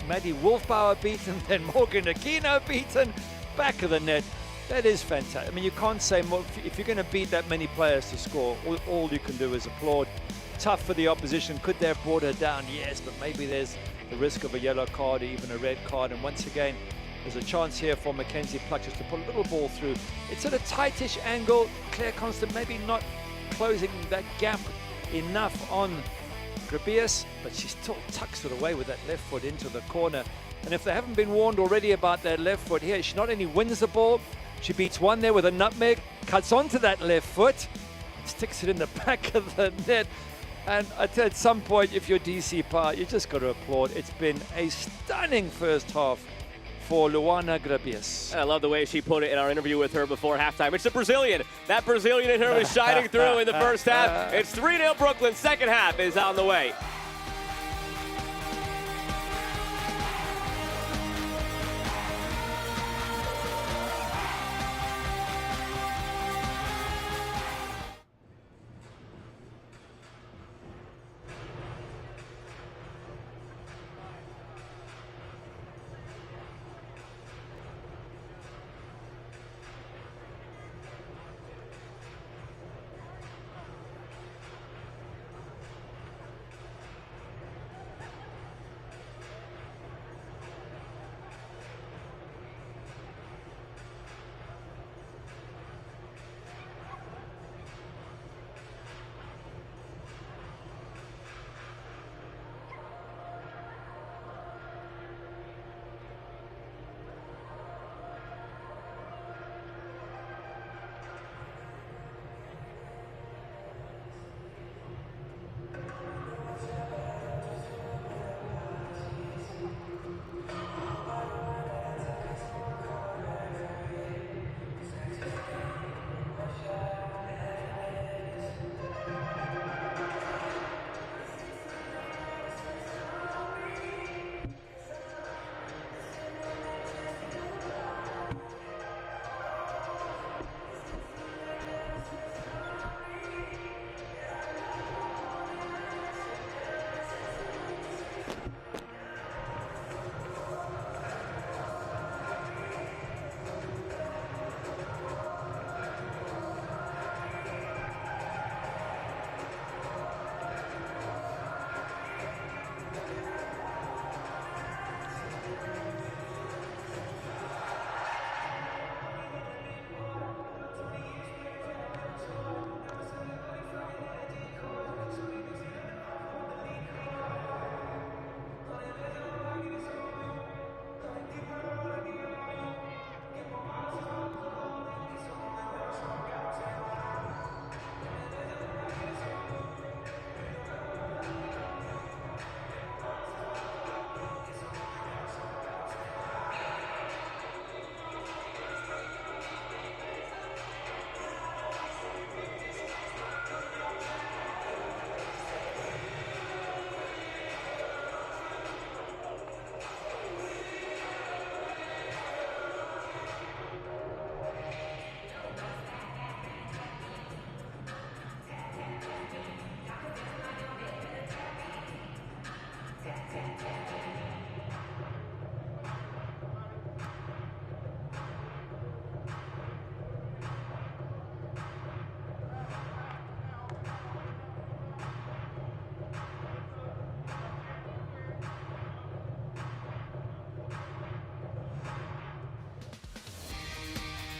Maddie Wolfbauer beaten, then Morgan Aquino beaten, back of the net. That is fantastic. I mean, you can't say more. If you're going to beat that many players to score, all you can do is applaud. Tough for the opposition. Could they have brought her down? Yes, but maybe there's the risk of a yellow card or even a red card. And once again, there's a chance here for Mackenzie Pluck just to put a little ball through. It's at a tightish angle. Claire Constant maybe not closing that gap enough on Grabias, but she still tucks it away with that left foot into the corner. And if they haven't been warned already about that left foot here, she not only wins the ball, she beats one there with a nutmeg, cuts onto that left foot, and sticks it in the back of the net. And at some point, if you're DC Power, you just got to applaud. It's been a stunning first half for Luana Grabias. I love the way she put it in our interview with her before halftime. It's a Brazilian. That Brazilian in her was shining through in the first half. It's 3-0 Brooklyn. Second half is on the way.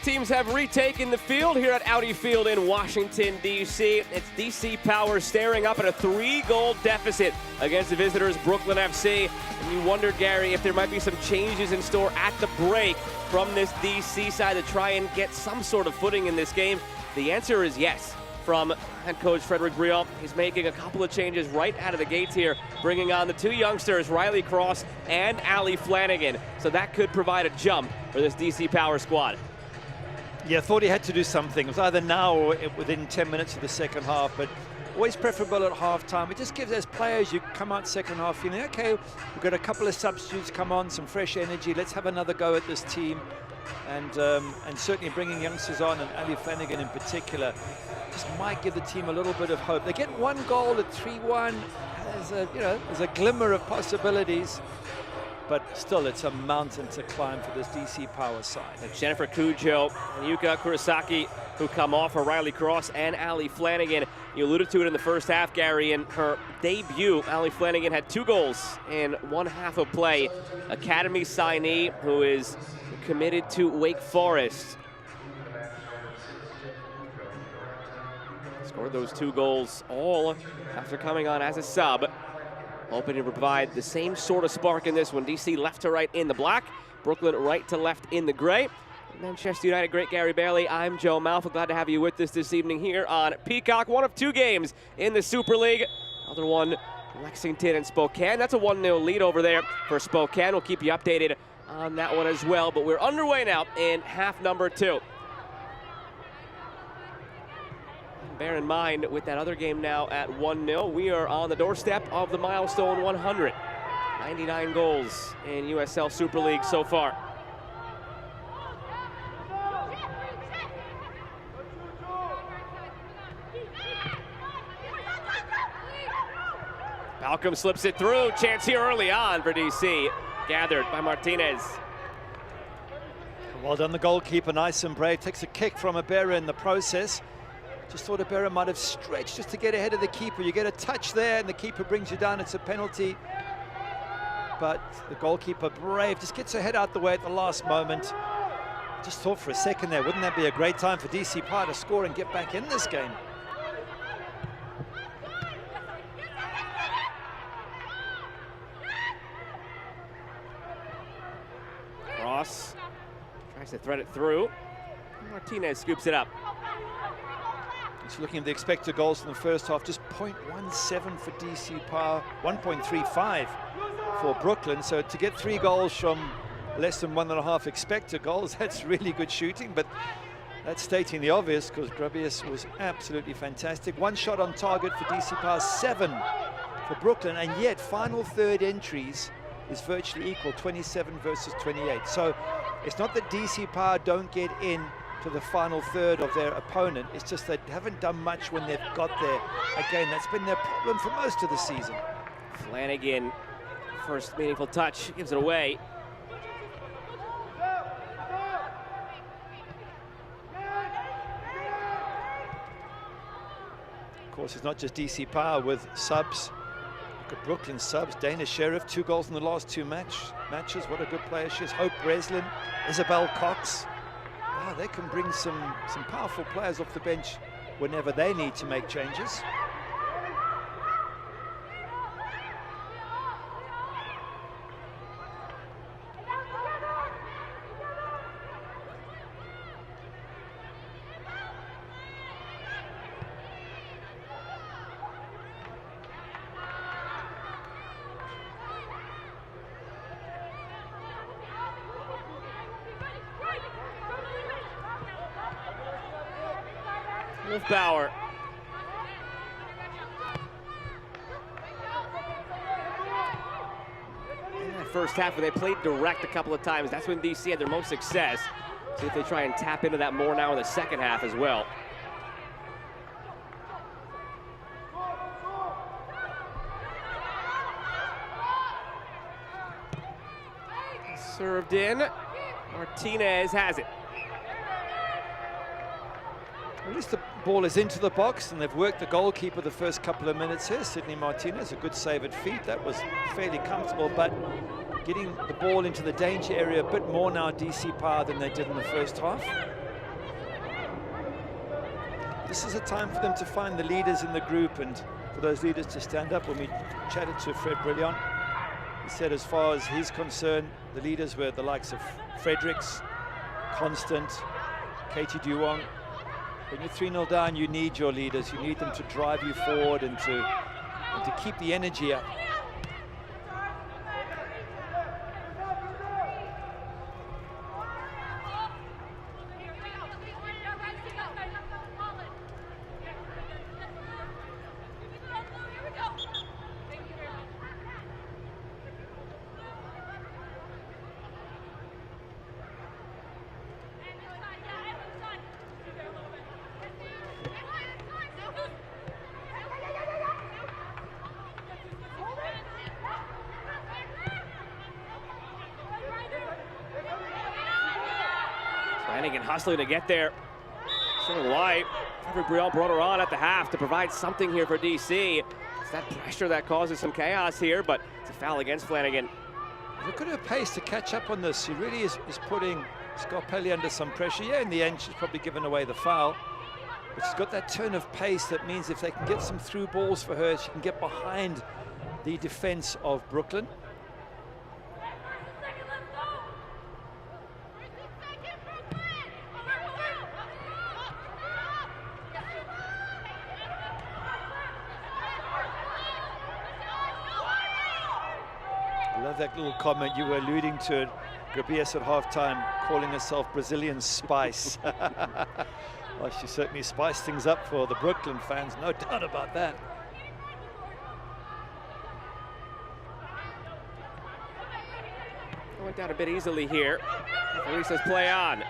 Teams have retaken the field here at Audi Field in Washington, D.C. It's DC Power staring up at a 3-goal deficit against the visitors, Brooklyn FC. And you wondered, Gary, if there might be some changes in store at the break from this DC side to try and get some sort of footing in this game. The answer is yes. From head coach Frederick Briand, he's making a couple of changes right out of the gates here, bringing on the 2 youngsters, Riley Cross and Allie Flanagan. So that could provide a jump for this DC Power squad. Yeah, thought he had to do something. It was either now or within 10 minutes of the second half, but always preferable at half-time. It just gives us players, you come out second half feeling, okay, we've got a couple of substitutes come on, some fresh energy, let's have another go at this team. And certainly bringing youngsters on, and Ali Flanagan in particular, just might give the team a little bit of hope. They get one goal at 3-1, there's a glimmer of possibilities. But still, it's a mountain to climb for this DC Power side. Jennifer Cujo and Yuka Kurosaki, who come off for Riley Cross and Ali Flanagan. You alluded to it in the first half, Gary. In her debut, Ali Flanagan had 2 goals in 1 half of play. Academy signee who is committed to Wake Forest. Scored those 2 goals all after coming on as a sub. Hoping to provide the same sort of spark in this one. DC left to right in the black. Brooklyn right to left in the gray. Manchester United great Gary Bailey. I'm Joe Malfa. Glad to have you with us this evening here on Peacock. One of 2 games in the Super League. Other one, Lexington and Spokane. That's a 1-0 lead over there for Spokane. We'll keep you updated on that one as well. But we're underway now in half number 2. Bear in mind, with that other game now at 1-0, we are on the doorstep of the milestone 100. 99 goals in USL Super League so far. Malcolm slips it through. Chance here early on for DC. Gathered by Martinez. Well done, the goalkeeper, nice and brave. Takes a kick from Ibarra in the process. Just thought Ibarra might have stretched just to get ahead of the keeper. You get a touch there and the keeper brings you down. It's a penalty. But the goalkeeper, brave, just gets her head out the way at the last moment. Just thought for a second there, wouldn't that be a great time for DC Power to score and get back in this game? Ross tries to thread it through. Martinez scoops it up. Just looking at the expected goals in the first half, just 0.17 for DC Power, 1.35 for Brooklyn. So to get 3 goals from less than 1.5 expected goals, that's really good shooting. But that's stating the obvious, because Grabius was absolutely fantastic. 1 shot on target for DC Power, 7 for Brooklyn, and yet final third entries is virtually equal, 27 versus 28. So it's not that DC Power don't get in to the final third of their opponent. It's just they haven't done much when they've got there. Again, that's been their problem for most of the season. Flanagan, first meaningful touch, gives it away. Of course, it's not just DC Power with subs. Look at Brooklyn's subs. Dana Sheriff, 2 goals in the last 2 matches. What a good player she is. Hope Breslin, Isabel Cox. Wow, they can bring some powerful players off the bench whenever they need to make changes. Bauer. In that first half, when they played direct a couple of times, that's when DC had their most success. See if they try and tap into that more now in the second half as well. Served in. Martinez has it. At least the ball is into the box, and they've worked the goalkeeper the first couple of minutes here. Sydney Martinez, a good save at feet. That was fairly comfortable, but getting the ball into the danger area a bit more now, DC Power, than they did in the first half. This is a time for them to find the leaders in the group and for those leaders to stand up. When we chatted to Fred Brilliant, he said as far as he's concerned, the leaders were the likes of Fredericks, Constant, Katie Duong. When you're 3-0 down, you need your leaders. You need them to drive you forward and to keep the energy up. Flanagan hustling to get there. Showing why Frederick Brion brought her on at the half to provide something here for DC. It's that pressure that causes some chaos here, but it's a foul against Flanagan. Look at her pace to catch up on this. She really is putting Scarpelli under some pressure. Yeah, in the end, she's probably given away the foul. But she's got that turn of pace that means if they can get some through balls for her, she can get behind the defense of Brooklyn. I love that little comment you were alluding to, Grabias at halftime, calling herself Brazilian Spice. Well, she certainly spiced things up for the Brooklyn fans, no doubt about that. Went down a bit easily here. Referee says play on.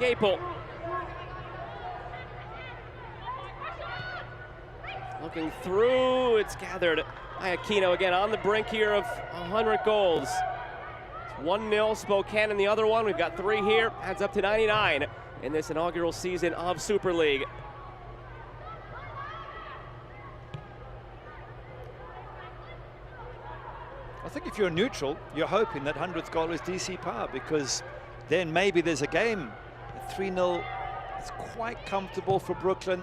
Gapel. Looking through, it's gathered by Aquino again on the brink here of 100 goals. It's 1-0 Spokane in the other one. We've got 3 here, adds up to 99 in this inaugural season of Super League. I think if you're neutral, you're hoping that 100th goal is DC Power, because then maybe there's a game. 3-0, it's quite comfortable for Brooklyn.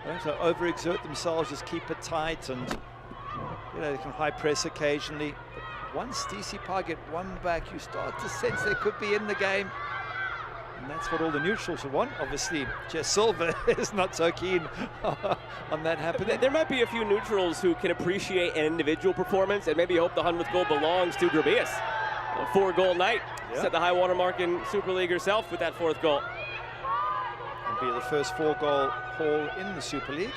They don't have to overexert themselves, just keep it tight, and they can high press occasionally. But once DC Power get one back, you start to sense they could be in the game. And that's what all the neutrals want. Obviously, Jess Silva is not so keen on that happening. There might be a few neutrals who can appreciate an individual performance and maybe hope the 100th goal belongs to Grabias. A 4-goal night. Yeah. Set the high water mark in Super League herself with that 4th goal. And be the first 4-goal haul in the Super League.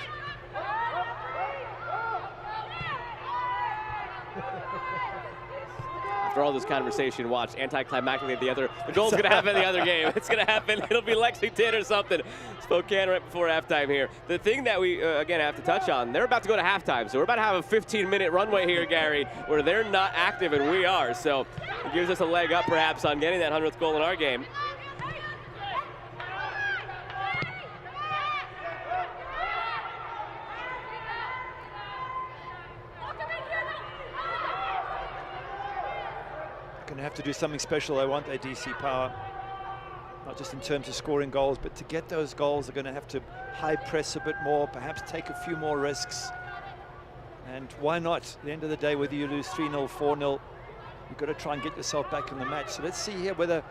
After all this conversation, watch anticlimactically the goal's going to happen in the other game. It's going to happen. It'll be Lexington or something. Spokane right before halftime here. The thing that we, again, have to touch on, they're about to go to halftime. So we're about to have a 15-minute runway here, Gary, where they're not active and we are. So it gives us a leg up, perhaps, on getting that 100th goal in our game. Going to have to do something special. I want their DC Power, not just in terms of scoring goals, but to get those goals, they're going to have to high press a bit more, perhaps take a few more risks. And why not? At the end of the day, whether you lose 3-0, 4-0, you've got to try and get yourself back in the match. So let's see here whether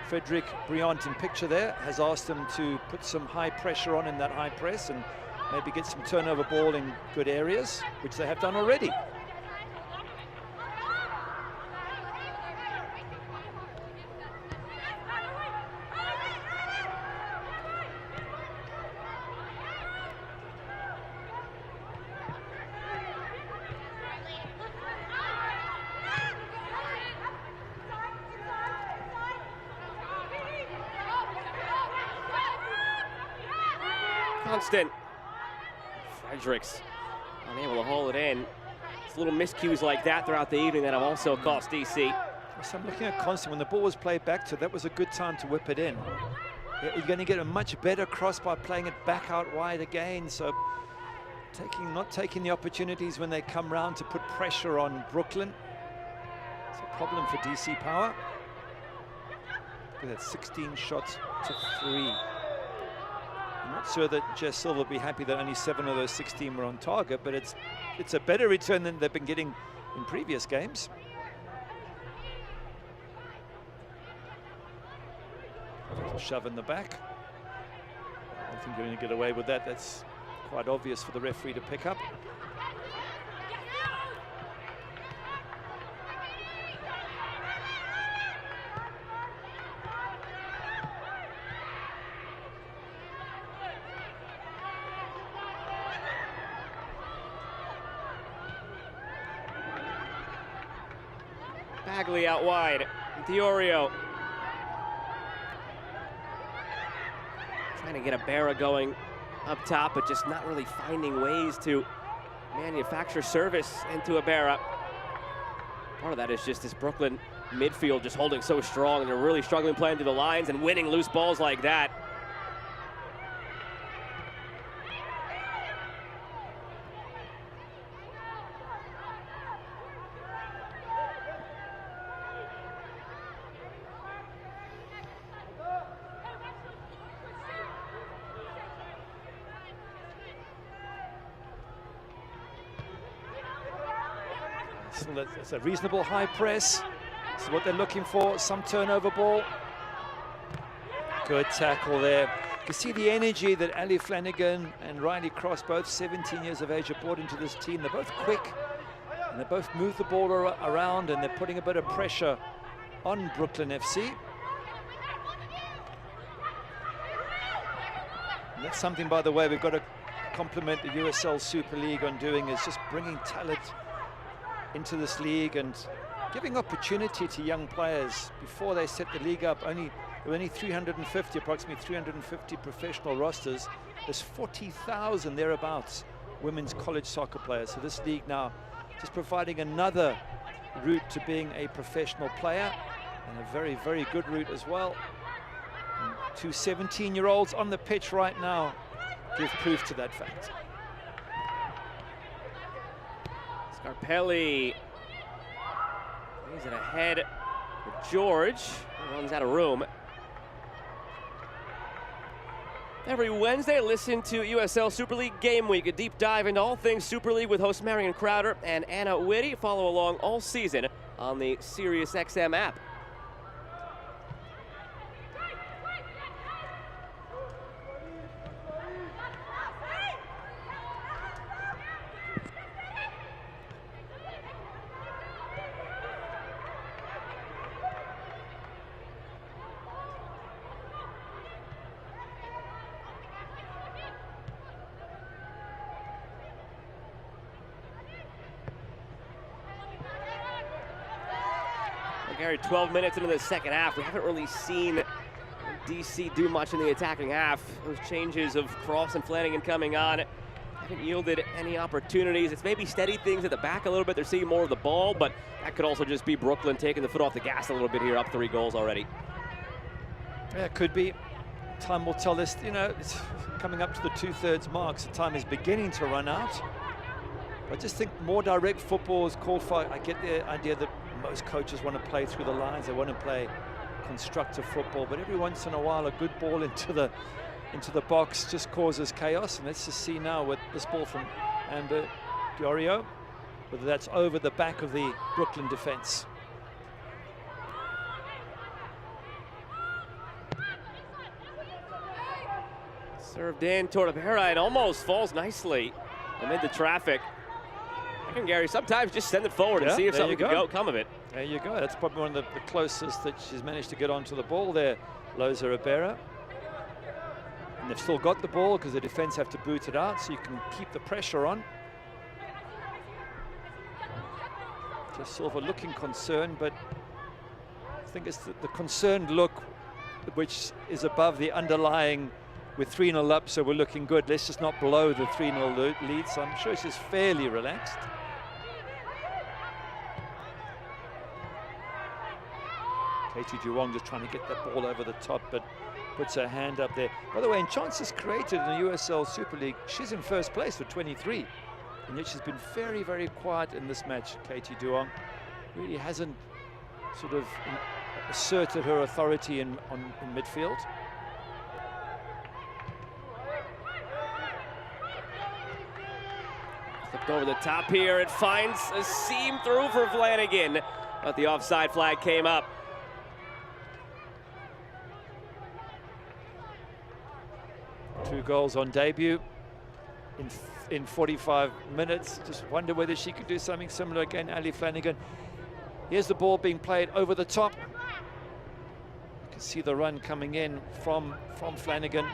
Frederick Brion, in picture there, has asked them to put some high pressure on in that high press and maybe get some turnover ball in good areas, which they have done already. Constant. Fredericks unable to haul it in. It's little miscues like that throughout the evening that have also cost DC. So I'm looking at Constant. When the ball was played back to, that was a good time to whip it in. You're going to get a much better cross by playing it back out wide again. So not taking the opportunities when they come round to put pressure on Brooklyn. It's a problem for DC Power. Look at that, 16 shots to 3. I'm not sure that Jess Silva will be happy that only 7 of those 16 were on target, but it's a better return than they've been getting in previous games. A little shove in the back. I don't think you're going to get away with that. That's quite obvious for the referee to pick up. Bagley out wide. Diorio trying to get Ibarra going up top, but just not really finding ways to manufacture service into Ibarra. Part of that is just this Brooklyn midfield just holding so strong, and they're really struggling playing through the lines and winning loose balls like that. So it's a reasonable high press. This is what they're looking for, some turnover ball. Good tackle there. You can see the energy that Ali Flanagan and Riley Cross, both 17 years of age, have brought into this team. They're both quick, and they both move the ball around, and they're putting a bit of pressure on Brooklyn FC. And that's something, by the way, we've got to compliment the USL Super League on doing, is just bringing talent into this league and giving opportunity to young players. Before they set the league up, there were only 350, approximately 350 professional rosters. There's 40,000 thereabouts women's college soccer players. So this league now just providing another route to being a professional player, and a very, very good route as well. And two 17-year-olds on the pitch right now give proof to that fact. Scarpelli plays it ahead for George. He runs out of room. Every Wednesday, listen to USL Super League Game Week, a deep dive into all things Super League with hosts Marion Crowder and Anna Whitty. Follow along all season on the SiriusXM app. Gary, 12 minutes into the second half. We haven't really seen DC do much in the attacking half. Those changes of Cross and Flanagan coming on haven't yielded any opportunities. It's maybe steadied things at the back a little bit. They're seeing more of the ball, but that could also just be Brooklyn taking the foot off the gas a little bit here, up 3 goals already. Yeah, it could be. Time will tell us. You know, it's coming up to the 2/3 mark, so time is beginning to run out. I just think more direct football is called for. I get the idea that most coaches want to play through the lines. They want to play constructive football, but every once in a while a good ball into the box just causes chaos. And let's just see now with this ball from Amber Diorio, whether that's over the back of the Brooklyn defense. Served in toward Ibarra, and almost falls nicely amid the traffic. And Gary, sometimes just send it forward and see if something can come of it. There you go. That's probably one of the closest that she's managed to get onto the ball there, Loza Ibarra. And they've still got the ball because the defense have to boot it out, so you can keep the pressure on. Just sort of a looking concern, but I think it's the concerned look which is above the underlying. We're 3-0 up, so we're looking good. Let's just not blow the 3-0 lead. So I'm sure she's fairly relaxed. Katie Duong just trying to get that ball over the top, but puts her hand up there. By the way, in chances created in the USL Super League, she's in first place with 23. And yet she's been very, very quiet in this match, Katie Duong. Really hasn't sort of asserted her authority in midfield. Flipped over the top here. It finds a seam through for Flanagan, but the offside flag came up. Two goals on debut in 45 minutes. Just wonder whether she could do something similar again. Ali Flanagan. Here's the ball being played over the top. You can see the run coming in from Flanagan.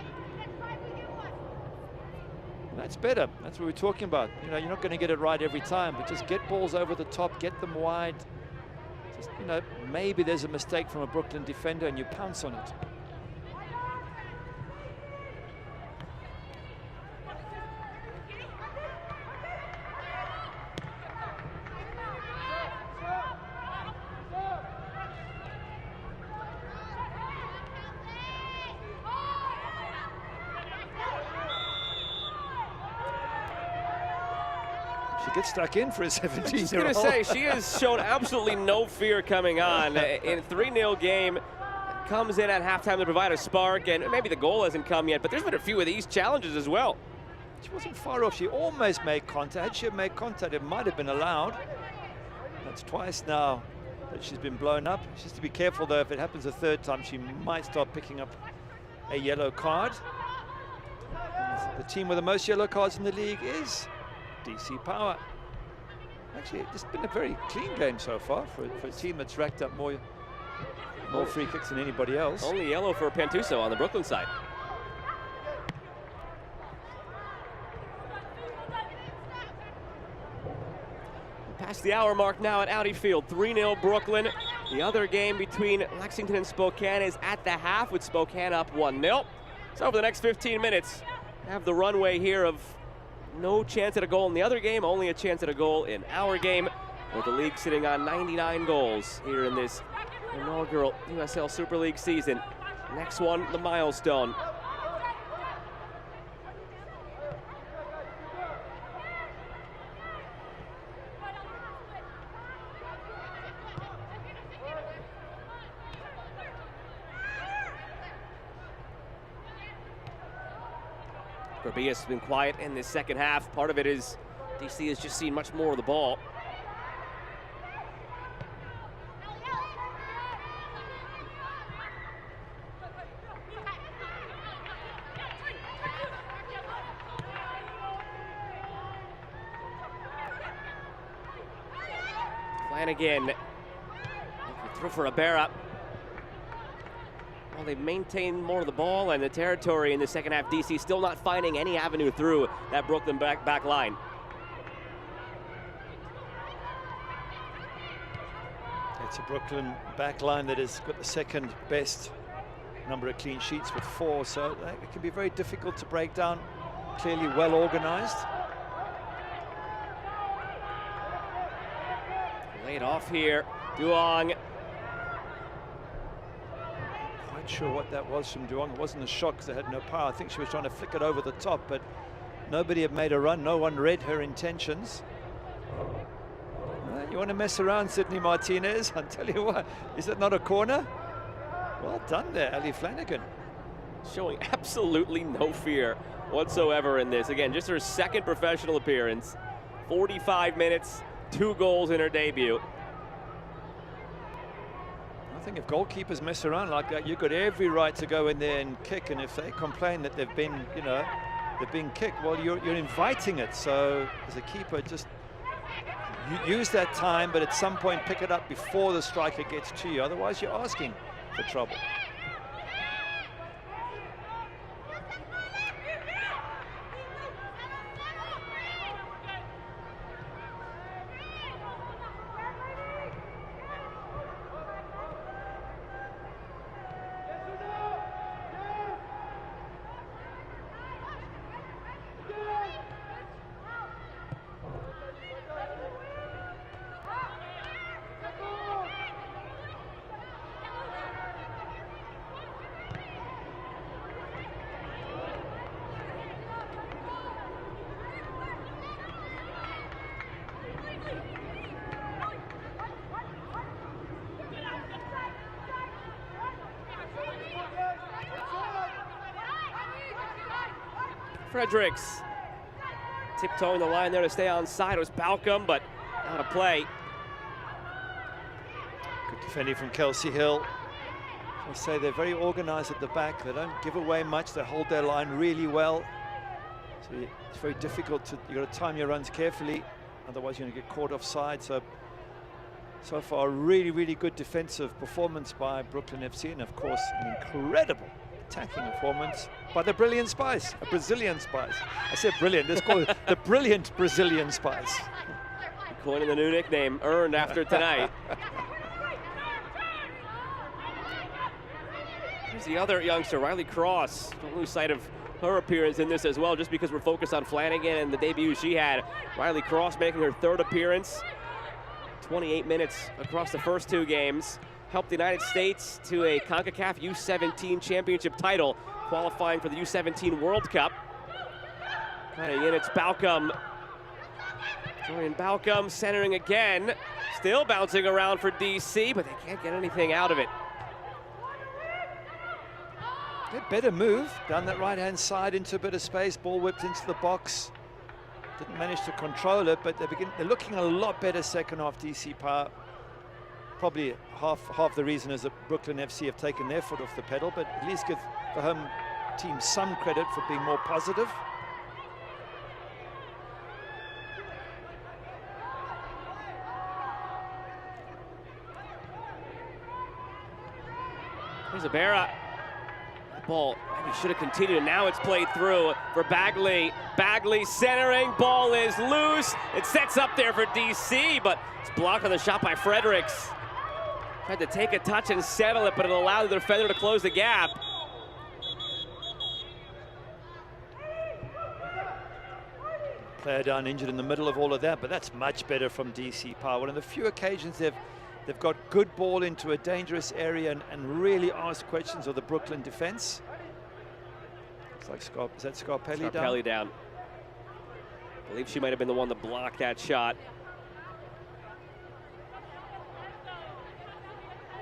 That's better. That's what we're talking about. You know, you're not going to get it right every time, but just get balls over the top, get them wide. Just, you know, maybe there's a mistake from a Brooklyn defender and you pounce on it. She gets stuck in for a 17-year-old. I was going to say, she has shown absolutely no fear coming on. In a 3-0 game, comes in at halftime to provide a spark, and maybe the goal hasn't come yet, but there's been a few of these challenges as well. She wasn't far off. She almost made contact. Had she made contact, it might have been allowed. That's twice now that she's been blown up. She has to be careful, though. If it happens a third time, she might start picking up a yellow card. And the team with the most yellow cards in the league is DC Power. Actually, it's been a very clean game so far for a team that's racked up more free kicks than anybody else. Only yellow for Pantuso on the Brooklyn side. Past the hour mark now at Audi Field, 3-0 Brooklyn. The other game between Lexington and Spokane is at the half, with Spokane up 1-0. So over the next 15 minutes, have the runway here of no chance at a goal in the other game, only a chance at a goal in our game, with the league sitting on 99 goals here in this inaugural USL Super League season. Next one, the milestone. Corbias has been quiet in this second half. Part of it is DC has just seen much more of the ball. Flanagan through for Ibarra. Well, they've maintained more of the ball and the territory in the second half. DC still not finding any avenue through that Brooklyn back line. It's a Brooklyn back line that has got the second best number of clean sheets with 4, so it can be very difficult to break down. Clearly well organized. Laid off here, Duong. Sure what that was from Duong. It wasn't a shot because they had no power. I think she was trying to flick it over the top, but nobody had made a run. No one read her intentions. You want to mess around, Sydney Martinez? I'll tell you what, is that not a corner? Well done there, Ali Flanagan. Showing absolutely no fear whatsoever in this. Again, just her second professional appearance. 45 minutes, 2 goals in her debut. I think if goalkeepers mess around like that, you've got every right to go in there and kick, and if they complain that they've been, you know, they've been kicked, well, you're inviting it. So as a keeper, just use that time, but at some point pick it up before the striker gets to you. Otherwise, you're asking for trouble. Fredericks tiptoeing the line there to stay on side. It was Balcom, but out of play. Good defending from Kelsey Hill. I say they're very organized at the back. They don't give away much. They hold their line really well. So it's very difficult to, you've got to time your runs carefully. Otherwise, you're going to get caught offside. So far, really, really good defensive performance by Brooklyn FC. And of course, an incredible attacking performance by the Brilliant Spice, a Brazilian Spice. I said brilliant, let's call it the Brilliant Brazilian Spice. Coining the new nickname earned after tonight. Here's the other youngster, Riley Cross. Don't lose sight of her appearance in this as well, just because we're focused on Flanagan and the debut she had. Riley Cross making her 3rd appearance. 28 minutes across the first 2 games. Helped the United States to a CONCACAF U17 championship title, qualifying for the U17 World Cup. Cutting in, it's Balcom. Dorian Balcom centering again. Still bouncing around for DC, but they can't get anything out of it. They better move down that right-hand side into a bit of space. Ball whipped into the box. Didn't manage to control it, but they're looking a lot better second half. DC Power. Probably half the reason is that Brooklyn FC have taken their foot off the pedal, but at least give the home team some credit for being more positive. Here's Ibarra. Ball maybe should have continued. Now it's played through for Bagley. Bagley centering. Ball is loose. It sets up there for DC, but it's blocked on the shot by Fredericks. Tried to take a touch and settle it, but it allowed the defender to close the gap. Player down injured in the middle of all of that, but that's much better from DC Power. One of the few occasions they've got good ball into a dangerous area and really asked questions of the Brooklyn defense. Looks like is that Scarpelli down? Scarpelli down. I believe she might have been the one that blocked that shot.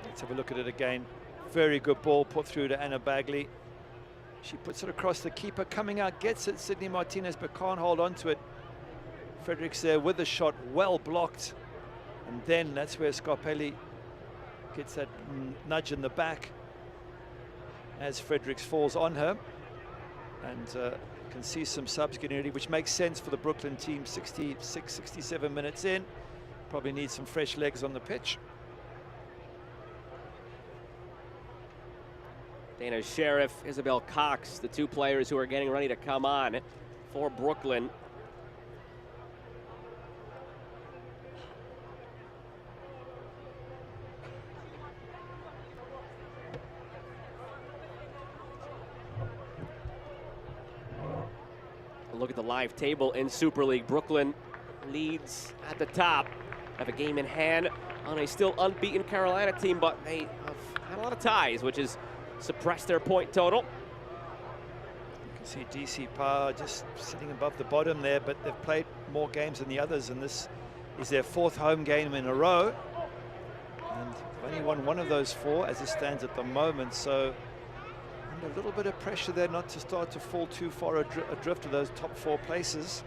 Let's have a look at it again. Very good ball put through to Anna Bagley. She puts it across the keeper, coming out, gets it, Sydney Martinez, but can't hold on to it. Fredericks there with the shot, well blocked. And then that's where Scarpelli gets that nudge in the back as Fredericks falls on her. And can see some subs getting ready, which makes sense for the Brooklyn team. 66, 67 minutes in. Probably need some fresh legs on the pitch. Dana Sheriff, Isabel Cox, the 2 players who are getting ready to come on for Brooklyn. A look at the live table in Super League. Brooklyn leads at the top, have a game in hand on a still unbeaten Carolina team, but they have had a lot of ties, which has suppressed their point total. You can see DC Power just sitting above the bottom there, but they've played more games than the others, and this is their 4th home game in a row. And they've only won 1 of those 4 as it stands at the moment, so under a little bit of pressure there not to start to fall too far adrift of those top 4 places.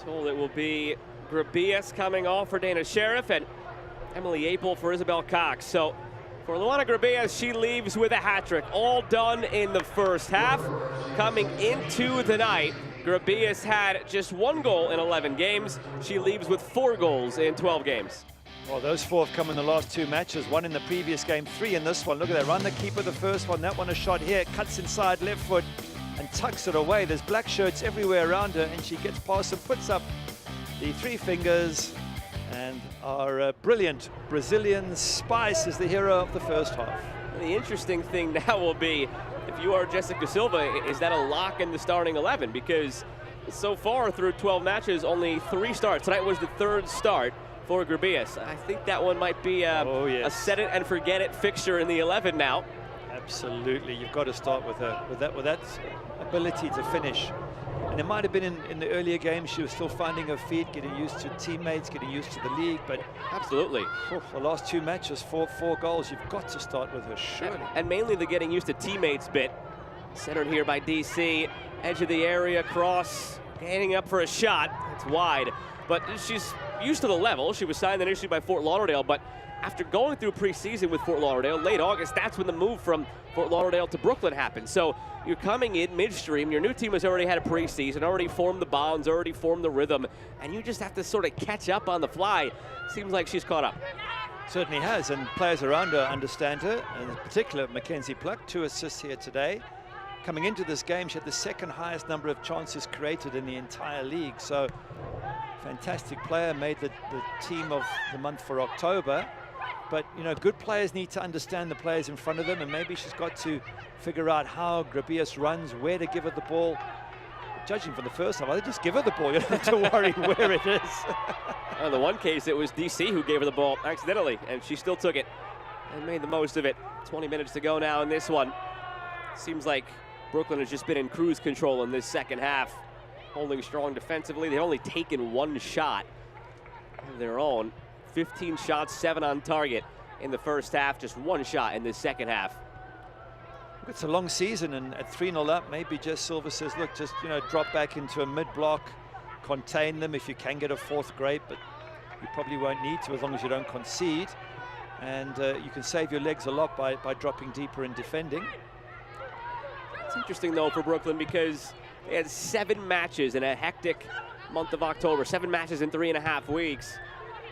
Told it will be Grabias coming off for Dana Sheriff and Emily Apel for Isabel Cox. So for Luana Grabias, she leaves with a hat trick, all done in the first half. Coming into the night, Grabias had just 1 goal in 11 games. She leaves with 4 goals in 12 games. Well, those 4 have come in the last 2 matches. 1 in the previous game, 3 in this one. Look at that, run the keeper the first one. That one a shot here, cuts inside left foot and tucks it away. There's black shirts everywhere around her, and she gets past and puts up the 3 fingers, and our brilliant Brazilian Spice is the hero of the first half. The interesting thing now will be, if you are Jessica Silva, is that a lock in the starting 11? Because so far through 12 matches, only 3 starts. Tonight was the 3rd start for Grabias. I think that one might be a set it and forget it fixture in the 11 now. Absolutely, you've got to start with her with that ability to finish. And it might have been in the earlier games, she was still finding her feet, getting used to teammates, getting used to the league, but absolutely. The last 2 matches, 4 goals, you've got to start with her, surely. And mainly the getting used to teammates bit. Centered here by DC, edge of the area, cross, standing up for a shot. It's wide, but she's used to the level. She was signed initially by Fort Lauderdale, but after going through preseason with Fort Lauderdale, late August, that's when the move from Fort Lauderdale to Brooklyn happened. So you're coming in midstream, your new team has already had a preseason, already formed the bonds, already formed the rhythm, and you just have to sort of catch up on the fly. Seems like she's caught up. Certainly has, and players around her understand her, and in particular Mackenzie Pluck, 2 assists here today. Coming into this game, she had the 2nd highest number of chances created in the entire league, so fantastic player, made the team of the month for October. But, you know, good players need to understand the players in front of them, and maybe she's got to figure out how Grabius runs, where to give her the ball. Judging from the first half, I just give her the ball. You don't have to worry where it is. In the one case, it was DC who gave her the ball accidentally, and she still took it and made the most of it. 20 minutes to go now in this one. Seems like Brooklyn has just been in cruise control in this second half, holding strong defensively. They've only taken one shot of their own. 15 shots, 7 on target in the first half, just one shot in the second half. It's a long season, and at 3-0 up, maybe Jess Silver says, look, just, you know, drop back into a mid-block, contain them. If you can get a fourth, great, but you probably won't need to as long as you don't concede. And you can save your legs a lot by dropping deeper in defending. It's interesting, though, for Brooklyn, because they had 7 matches in a hectic month of October, 7 matches in 3.5 weeks.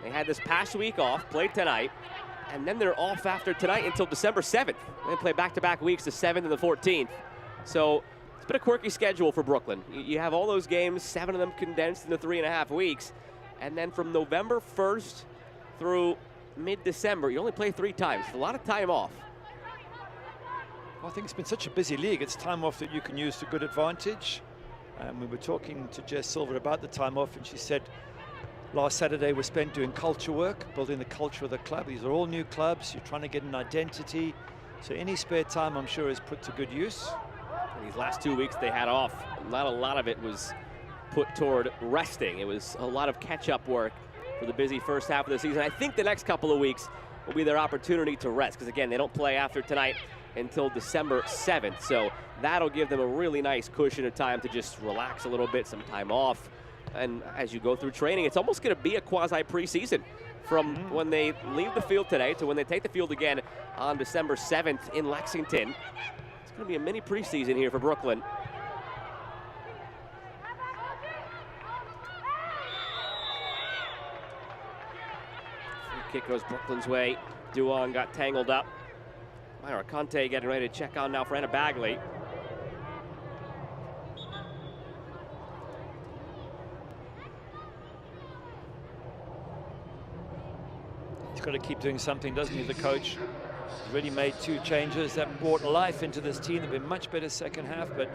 They had this past week off, played tonight, and then they're off after tonight until December 7th. They play back-to-back weeks, the 7th and the 14th. So it's been a quirky schedule for Brooklyn. You have all those games, 7 of them condensed into 3.5 weeks, and then from November 1st through mid-December, you only play 3 times. A lot of time off. Well, I think it's been such a busy league. It's time off that you can use to good advantage. We were talking to Jess Silver about the time off, and she said last Saturday was spent doing culture work, building the culture of the club. These are all new clubs. You're trying to get an identity. So any spare time, I'm sure, is put to good use. These last 2 weeks they had off, not a lot of it was put toward resting. It was a lot of catch-up work for the busy first half of the season. I think the next couple of weeks will be their opportunity to rest, because again, they don't play after tonight until December 7th. So that'll give them a really nice cushion of time to just relax a little bit, some time off. And as you go through training, it's almost going to be a quasi-preseason from when they leave the field today to when they take the field again on December 7th in Lexington. It's going to be a mini preseason here for Brooklyn. Free kick goes Brooklyn's way. Duong got tangled up. Myra Conte getting ready to check on now for Anna Bagley. Got to keep doing something, doesn't he, the coach? He's already made 2 changes that brought life into this team. They've been much better second half, but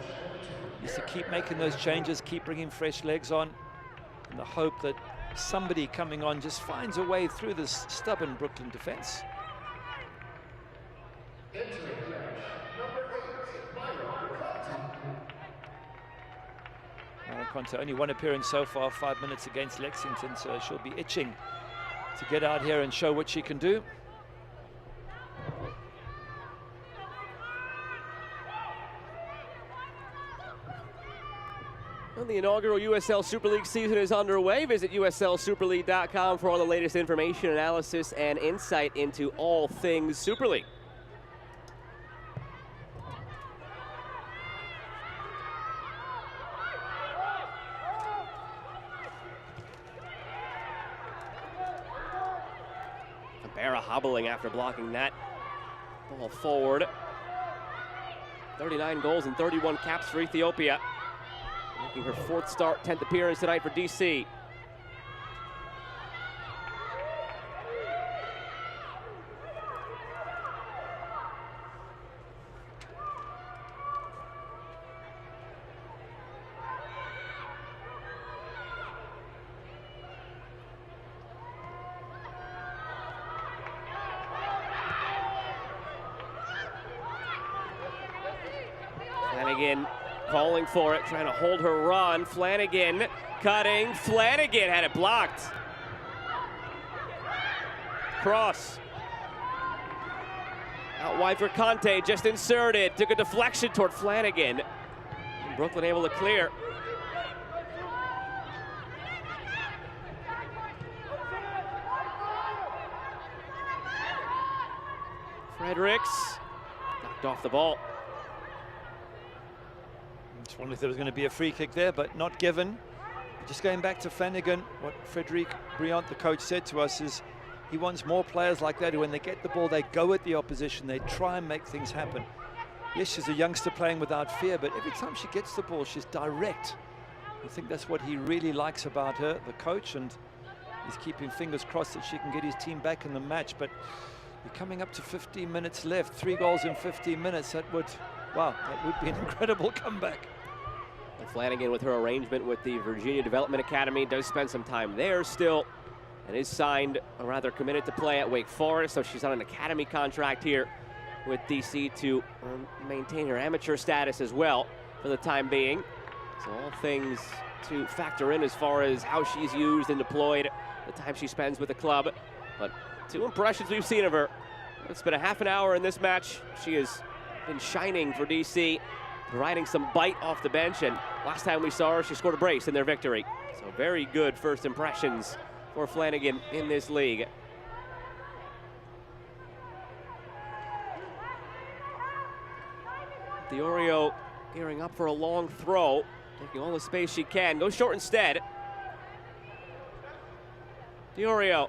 he needs to keep making those changes, keep bringing fresh legs on, in the hope that somebody coming on just finds a way through this stubborn Brooklyn defense. Conte, only 1 appearance so far, 5 minutes against Lexington, so she'll be itching to get out here and show what she can do. Well, the inaugural USL Super League season is underway. Visit USLSuperLeague.com for all the latest information, analysis, and insight into all things Super League. Hobbling after blocking that ball forward. 39 goals and 31 caps for Ethiopia. Making her 4th start, 10th appearance tonight for DC. Flanagan calling for it, trying to hold her run. Flanagan cutting. Flanagan had it blocked. Cross. Out wide for Conte, just inserted. Took a deflection toward Flanagan. And Brooklyn able to clear. Fredericks knocked off the ball. Just wondered if there was going to be a free kick there, but not given. Just going back to Flanagan, what Frederic Briant, the coach, said to us is he wants more players like that who, when they get the ball, they go at the opposition, they try and make things happen. Yes, she's a youngster playing without fear, but every time she gets the ball, she's direct. I think that's what he really likes about her, the coach, and he's keeping fingers crossed that she can get his team back in the match. But we're coming up to 15 minutes left, 3 goals in 15 minutes. That would, wow, that would be an incredible comeback. And Flanagan, with her arrangement with the Virginia Development Academy, does spend some time there still, and is signed, or rather committed to play at Wake Forest. So she's on an academy contract here with DC to maintain her amateur status as well for the time being. So all things to factor in as far as how she's used and deployed, the time she spends with the club. But 2 impressions we've seen of her. It's been a half an hour in this match. She has been shining for DC, providing some bite off the bench, and last time we saw her, she scored a brace in their victory. So very good first impressions for Flanagan in this league. Diorio gearing up for a long throw, taking all the space she can. Goes short instead. Diorio.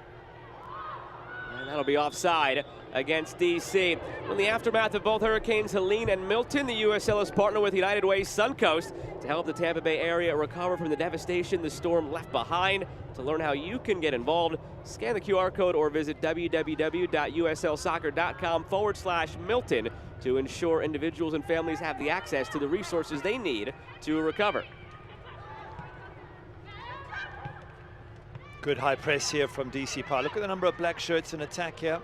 And that'll be offside against DC. In the aftermath of both Hurricanes Helene and Milton, the USL has partnered with United Way Suncoast to help the Tampa Bay area recover from the devastation the storm left behind. To learn how you can get involved, scan the QR code or visit www.uslsoccer.com/Milton to ensure individuals and families have the access to the resources they need to recover. Good high press here from DC Power. Look at the number of black shirts in attack here.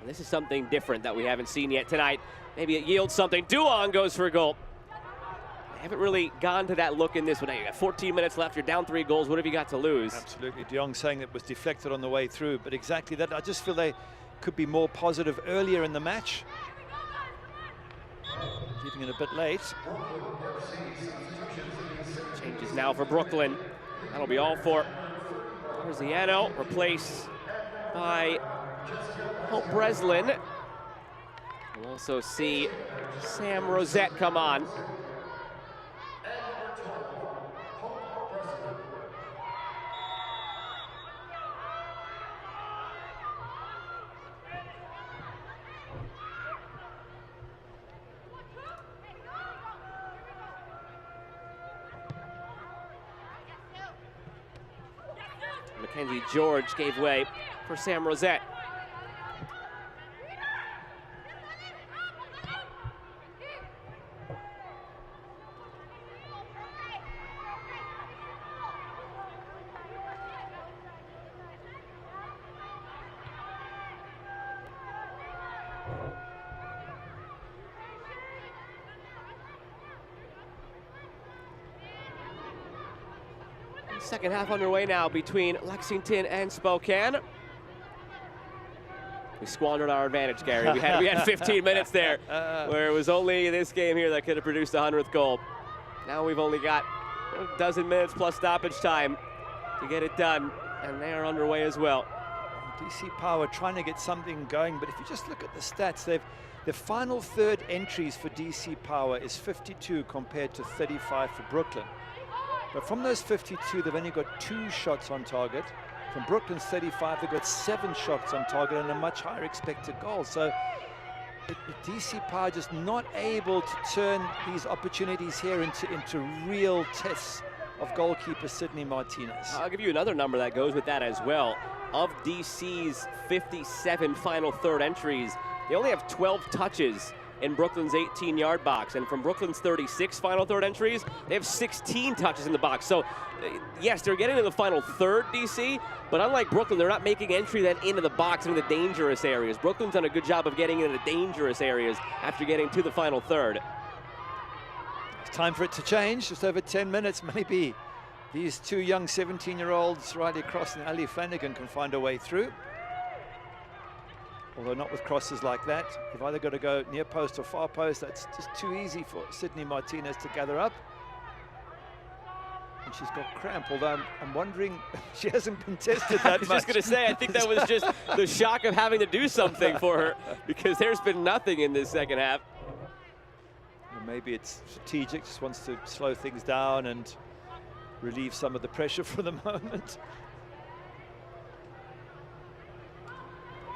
This is something different that we haven't seen yet tonight. Maybe it yields something. Duong goes for a goal. They haven't really gone to that look in this one. You got 14 minutes left. You're down 3 goals. What have you got to lose? Absolutely. Duong saying it was deflected on the way through, but exactly that. I just feel they could be more positive earlier in the match. Keeping it a bit late. Changes now for Brooklyn. That'll be all for Rosiano, replaced by Hope Breslin. We'll also see Sam Rosette come on. Mackenzie George gave way for Sam Rosette. Second half underway now between Lexington and Spokane. We squandered our advantage, Gary. We had 15 minutes there, where it was only this game here that could have produced the 100th goal. Now we've only got a dozen minutes plus stoppage time to get it done, and they are underway as well. DC Power trying to get something going, but if you just look at the stats, the final third entries for DC Power is 52 compared to 35 for Brooklyn. But from those 52, they've only got 2 shots on target. From Brooklyn's 35, they've got 7 shots on target and a much higher expected goal. So DC Power just not able to turn these opportunities here into real tests of goalkeeper Sydney Martinez. I'll give you another number that goes with that as well. Of DC's 57 final third entries, they only have 12 touches in Brooklyn's 18-yard box. And from Brooklyn's 36 final third entries, they have 16 touches in the box. So, yes, they're getting to the final third, DC, but unlike Brooklyn, they're not making entry then into the box, into the dangerous areas. Brooklyn's done a good job of getting into the dangerous areas after getting to the final third. It's time for it to change. Just over 10 minutes, maybe these 2 young 17-year-olds right across, and Ali Flanagan can find a way through. Although not with crosses like that. You've either got to go near post or far post. That's just too easy for Sydney Martinez to gather up. And she's got cramp, although I'm wondering, she hasn't been tested that much. I was just going to say, I think that was just the shock of having to do something for her, because there's been nothing in this second half. Or maybe it's strategic, just wants to slow things down and relieve some of the pressure for the moment.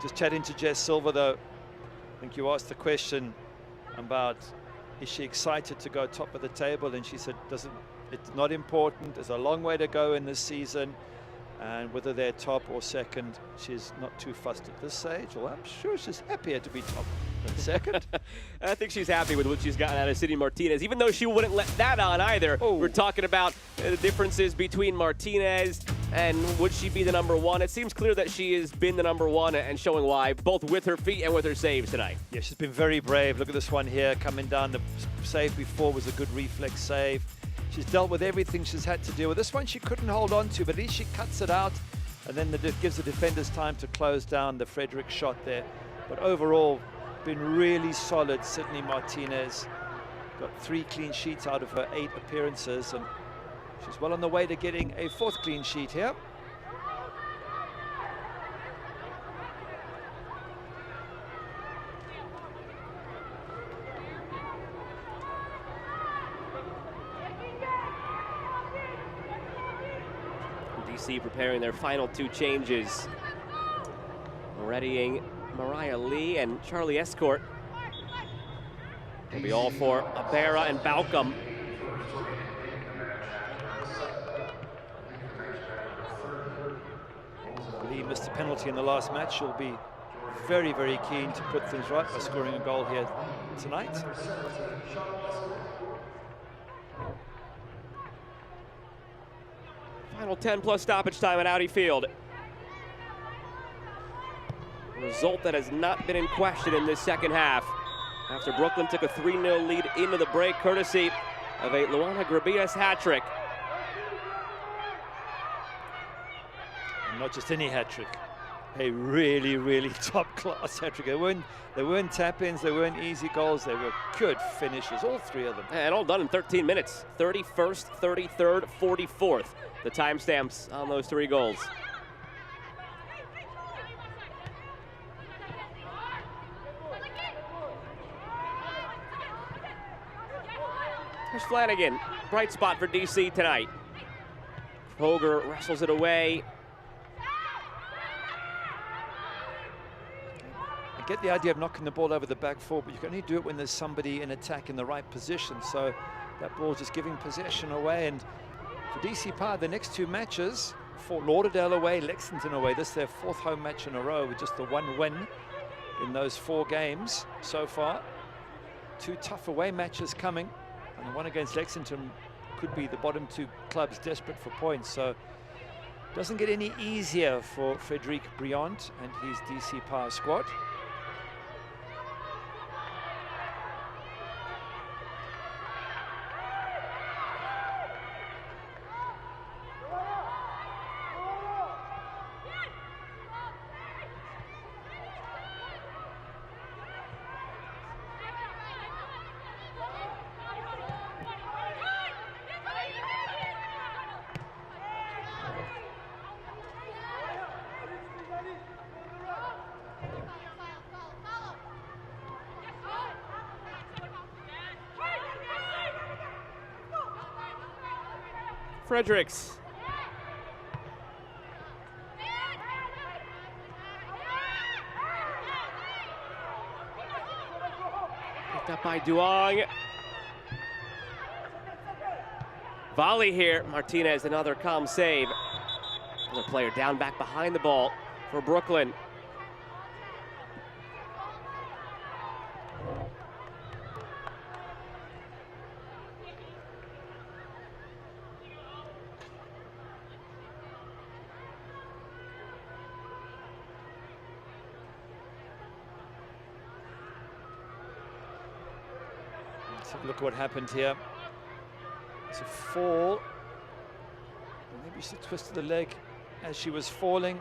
Just chatting to Jess Silver, though, I think you asked the question about, is she excited to go top of the table? And she said, doesn't It's not important. There's a long way to go in this season. And whether they're top or second, she's not too fussed at this stage. Well, I'm sure she's happier to be top than second. I think she's happy with what she's gotten out of Sydney Martinez, even though she wouldn't let that on either. Oh. We're talking about the differences between Martinez and would she be the number one. It seems clear that she has been the number one and showing why, both with her feet and with her saves tonight. Yeah, she's been very brave. Look at this one here, coming down. The save before was a good reflex save. She's dealt with everything she's had to deal with. This one she couldn't hold on to, but at least she cuts it out, and then gives the defenders time to close down the Frederick shot there. But overall, been really solid, Sydney Martinez. Got 3 clean sheets out of her 8 appearances, and she's well on the way to getting a 4th clean sheet here. DC preparing their final 2 changes. Readying Mariah Lee and Charlie Escort. Will be all for Abera and Balcom. Lee missed a penalty in the last match. She'll be very, very keen to put things right by scoring a goal here tonight. Final 10+ stoppage time at Audi Field. A result that has not been in question in this second half, after Brooklyn took a 3-0 lead into the break, courtesy of a Luana Grabias hat trick. And not just any hat trick, a really, really top-class hat trick. They weren't tap-ins, they weren't easy goals, they were good finishes, all 3 of them. And all done in 13 minutes. 31st, 33rd, 44th. The timestamps on those 3 goals. Here's Flanagan, bright spot for DC tonight. Kroger wrestles it away. I get the idea of knocking the ball over the back 4, but you can only do it when there's somebody in attack in the right position. So that ball just giving possession away. And for DC Power, the next 2 matches, Fort Lauderdale away, Lexington away. This is their 4th home match in a row with just the 1 win in those 4 games so far. 2 tough away matches coming. And the one against Lexington could be the bottom 2 clubs desperate for points. So it doesn't get any easier for Frederic Briand and his DC Power squad. Fredericks. Picked up by Duong. Volley here. Martinez, another calm save. Another player down back behind the ball for Brooklyn. Look what happened here. It's a fall. Maybe she twisted the leg as she was falling.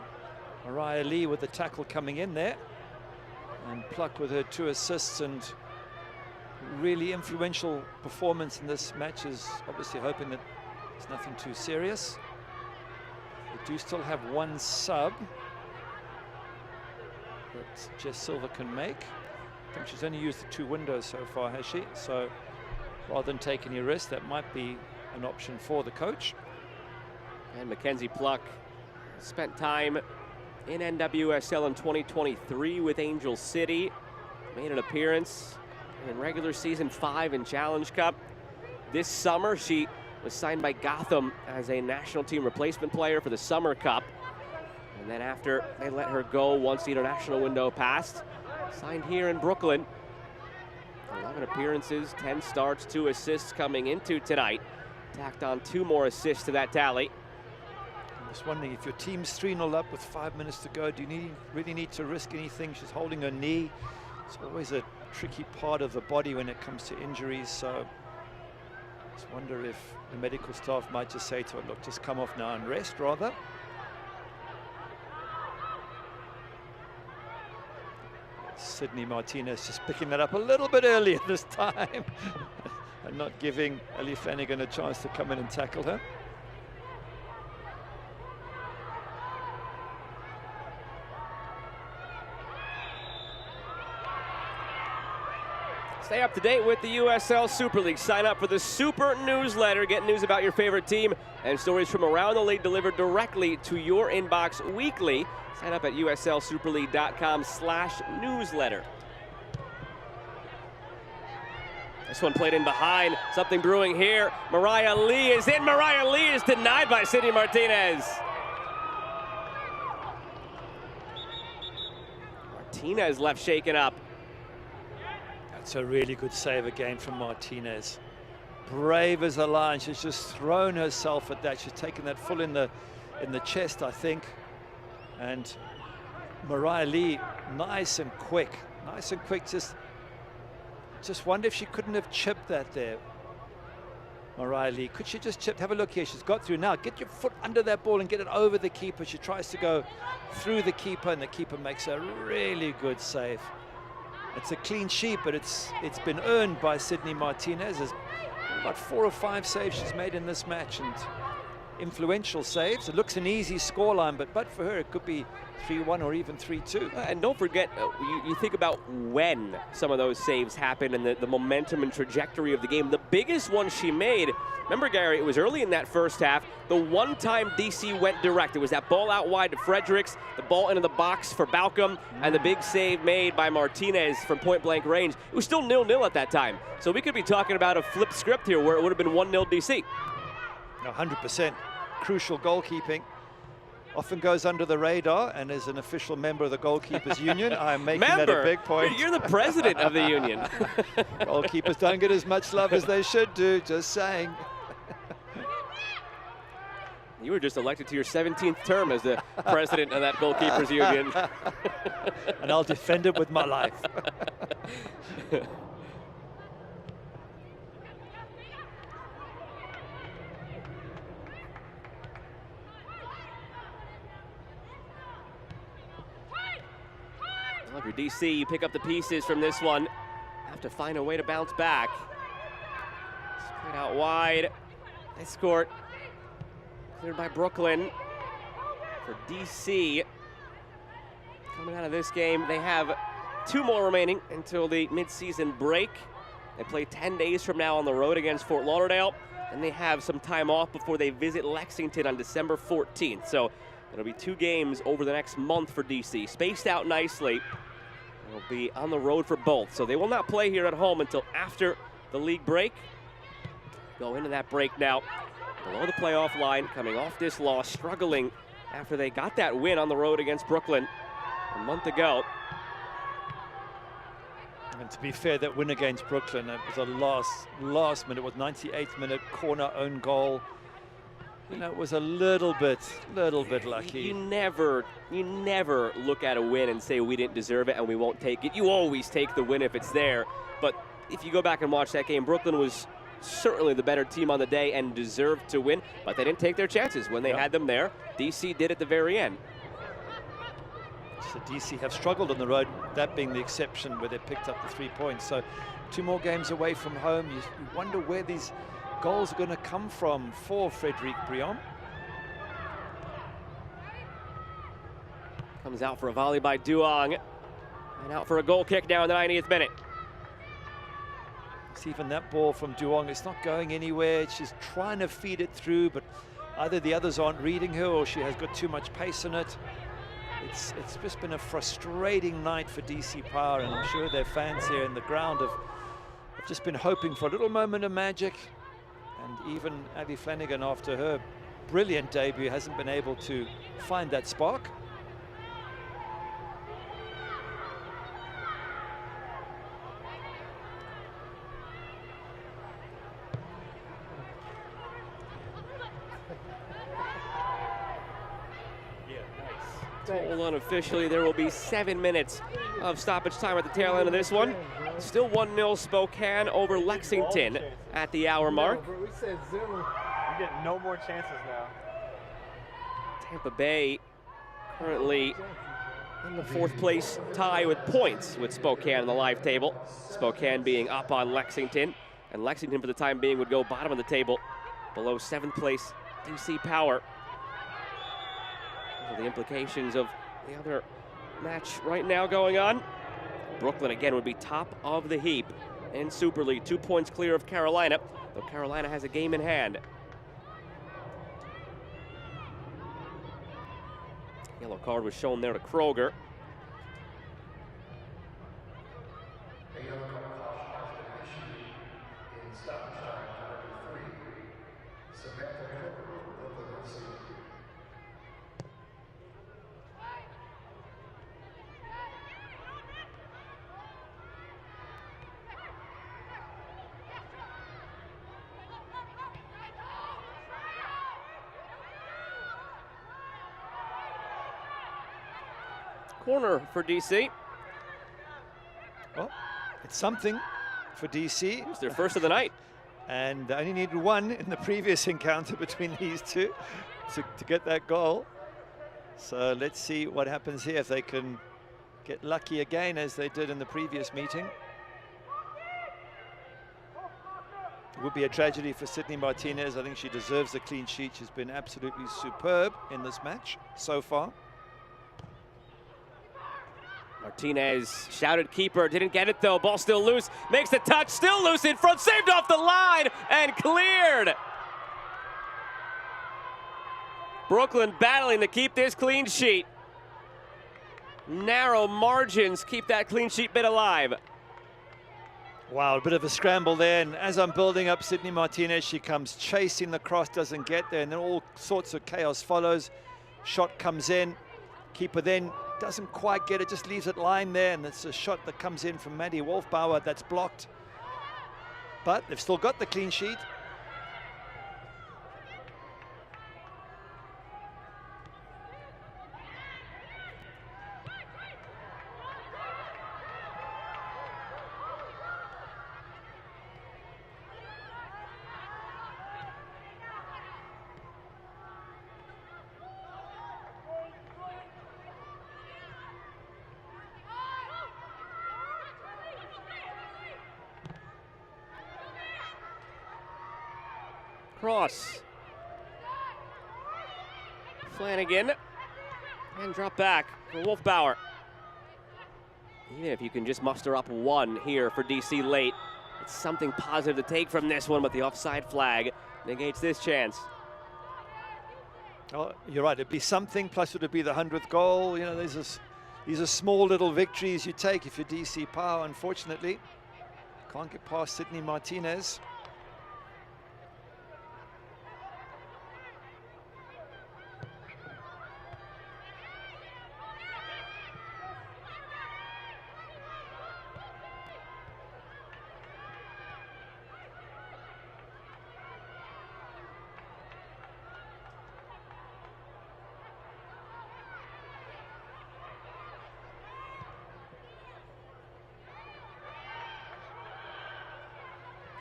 Mariah Lee with the tackle coming in there. And Pluck with her 2 assists and really influential performance in this match, is obviously hoping that it's nothing too serious. They do still have 1 sub that Jess Silver can make. I think she's only used the 2 windows so far, has she? So rather than take any risk, that might be an option for the coach. And Mackenzie Pluck spent time in NWSL in 2023 with Angel City. Made an appearance in regular season 5 in Challenge Cup. This summer, she was signed by Gotham as a national team replacement player for the Summer Cup. And then after they let her go once the international window passed, signed here in Brooklyn. 11 appearances, 10 starts, 2 assists coming into tonight. Tacked on 2 more assists to that tally. I'm just wondering, if your team's 3-0 up with 5 minutes to go, do you really need to risk anything? She's holding her knee. It's always a tricky part of the body when it comes to injuries. So I just wonder if the medical staff might just say to her, look, just come off now and rest rather. Sydney Martinez just picking that up a little bit earlier this time and not giving Ellie Flanagan a chance to come in and tackle her. Stay up to date with the USL Super League. Sign up for the Super newsletter. Get news about your favorite team and stories from around the league delivered directly to your inbox weekly. Sign up at uslsuperleague.com/newsletter. This one played in behind. Something brewing here. Mariah Lee is in. Mariah Lee is denied by Sydney Martinez. Martinez left shaken up. That's a really good save again from Martinez. Brave as a lion. She's just thrown herself at that. She's taken that full in the chest, I think. And Mariah Lee, nice and quick. Nice and quick. Just wonder if she couldn't have chipped that there. Mariah Lee, could she just chip? Have a look here. She's got through now. Get your foot under that ball and get it over the keeper. She tries to go through the keeper, and the keeper makes a really good save. It's a clean sheet, but it's been earned by Sydney Martinez. There's about 4 or 5 saves she's made in this match, and influential saves. It looks an easy scoreline, but for her, it could be 3-1 or even 3-2. And don't forget, you think about when some of those saves happen and the momentum and trajectory of the game. The biggest one she made, remember, Gary, it was early in that first half. The one time DC went direct, it was that ball out wide to Fredericks, the ball into the box for Balcom, and the big save made by Martinez from point-blank range. It was still 0-0 at that time. So we could be talking about a flip script here where it would have been 1-0 DC. 100%. Crucial goalkeeping. Often goes under the radar, and as an official member of the Goalkeepers Union, I'm making that a big point. You're the president of the union. Goalkeepers don't get as much love as they should do, just saying. You were just elected to your 17th term as the president of that Goalkeepers Union. And I'll defend it with my life. Well, if you're DC, you pick up the pieces from this one. Have to find a way to bounce back. Straight out wide. Nice court. Cleared by Brooklyn. For DC, coming out of this game, they have 2 more remaining until the mid-season break. They play 10 days from now on the road against Fort Lauderdale, and they have some time off before they visit Lexington on December 14th. So it'll be 2 games over the next month for DC, spaced out nicely. They'll be on the road for both, so they will not play here at home until after the league break. Go into that break now below the playoff line, coming off this loss, struggling after they got that win on the road against Brooklyn a month ago. And to be fair, that win against Brooklyn, it was a last minute, was 98th minute corner own goal. You know, it was a little bit lucky. You never look at a win and say we didn't deserve it and we won't take it. You always take the win if it's there. But if you go back and watch that game, Brooklyn was certainly the better team on the day and deserved to win, but they didn't take their chances when they had them there. DC did at the very end. So DC have struggled on the road, that being the exception where they picked up the 3 points. So 2 more games away from home. You wonder where these goals are going to come from for Frederic Briand. Comes out for a volley by Duong, and out for a goal kick now in the 90th minute. It's even that ball from Duong, it's not going anywhere. She's trying to feed it through, but either the others aren't reading her or she has got too much pace in it. It's just been a frustrating night for DC Power, and I'm sure their fans here in the ground have just been hoping for a little moment of magic. And even Abby Flanagan, after her brilliant debut, hasn't been able to find that spark. Told unofficially there will be 7 minutes of stoppage time at the tail end of this one. Still 1-0 Spokane over Lexington at the hour mark. We said zero. You get no more chances now. Tampa Bay currently in the 4th place tie with points with Spokane in the live table. Spokane being up on Lexington, and Lexington for the time being would go bottom of the table below 7th place DC Power. Those are the implications of the other match right now going on. Brooklyn again would be top of the heap in Super League, 2 points clear of Carolina, though Carolina has a game in hand. Yellow card was shown there to Kroger. Corner for DC. Well, it's something for DC. It's their first of the night. And they only needed one in the previous encounter between these two to get that goal. So let's see what happens here, if they can get lucky again as they did in the previous meeting. It would be a tragedy for Sydney Martinez. I think she deserves a clean sheet. She's been absolutely superb in this match so far. Martinez shouted keeper, didn't get it though, ball still loose, makes the touch, still loose in front, saved off the line and cleared. Brooklyn battling to keep this clean sheet. Narrow margins keep that clean sheet bit alive. Wow, a bit of a scramble there, and as I'm building up Sydney Martinez, she comes chasing the cross, doesn't get there, and then all sorts of chaos follows. Shot comes in, keeper then doesn't quite get it, just leaves it lying there, and it's a shot that comes in from Maddie Wolfbauer that's blocked. But they've still got the clean sheet. Cross. Flanagan. And drop back for Wolfbauer. Even if you can just muster up one here for DC late, it's something positive to take from this one, but the offside flag negates this chance. Oh, you're right, it'd be something, plus it would be the 100th goal. You know, these are small little victories you take if you're DC Power. Unfortunately, can't get past Sydney Martinez.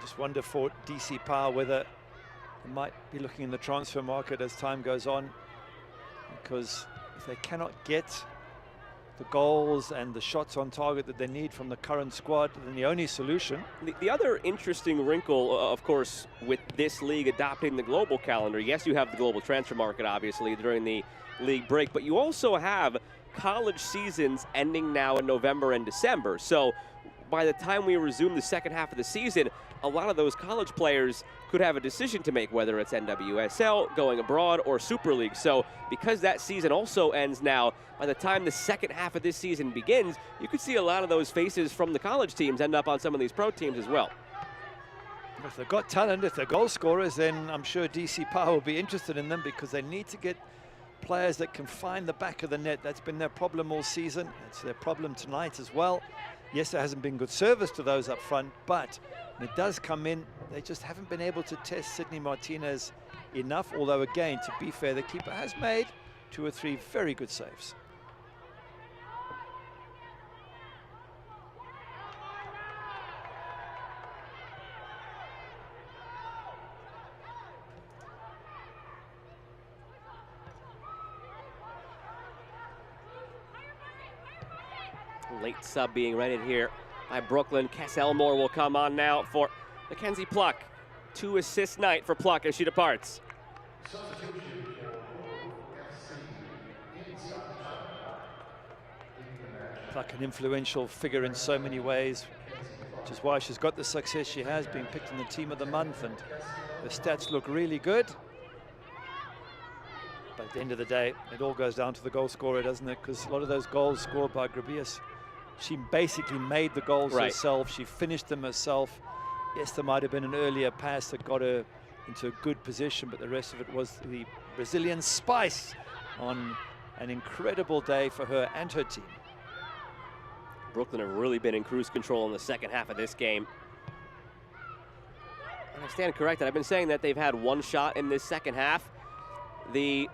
Just wonder for DC Power whether they might be looking in the transfer market as time goes on, because if they cannot get the goals and the shots on target that they need from the current squad, then the only solution. The other interesting wrinkle, of course, with this league adopting the global calendar, yes, you have the global transfer market, obviously, during the league break, but you also have college seasons ending now in November and December. So by the time we resume the second half of the season, a lot of those college players could have a decision to make, whether it's NWSL, going abroad, or Super League. So because that season also ends now, by the time the second half of this season begins, you could see a lot of those faces from the college teams end up on some of these pro teams as well. If they've got talent, if they're goal scorers, then I'm sure DC Power will be interested in them because they need to get players that can find the back of the net. That's been their problem all season. It's their problem tonight as well. Yes, there hasn't been good service to those up front, but when it does come in, they just haven't been able to test Sydney Martinez enough. Although, again, to be fair, the keeper has made 2 or 3 very good saves. Late sub being readied here by Brooklyn. Cass Elmore will come on now for Mackenzie Pluck. 2 assist night for Pluck as she departs. Pluck, an influential figure in so many ways, which is why she's got the success she has, being picked in the team of the month, and the stats look really good. But at the end of the day, it all goes down to the goal scorer, doesn't it? Because a lot of those goals scored by Grabius, she basically made the goals herself. She finished them herself. Yes, there might have been an earlier pass that got her into a good position, but the rest of it was the Brazilian spice on an incredible day for her and her team. Brooklyn have really been in cruise control in the second half of this game. And I stand corrected. I've been saying that they've had 1 shot in this second half. The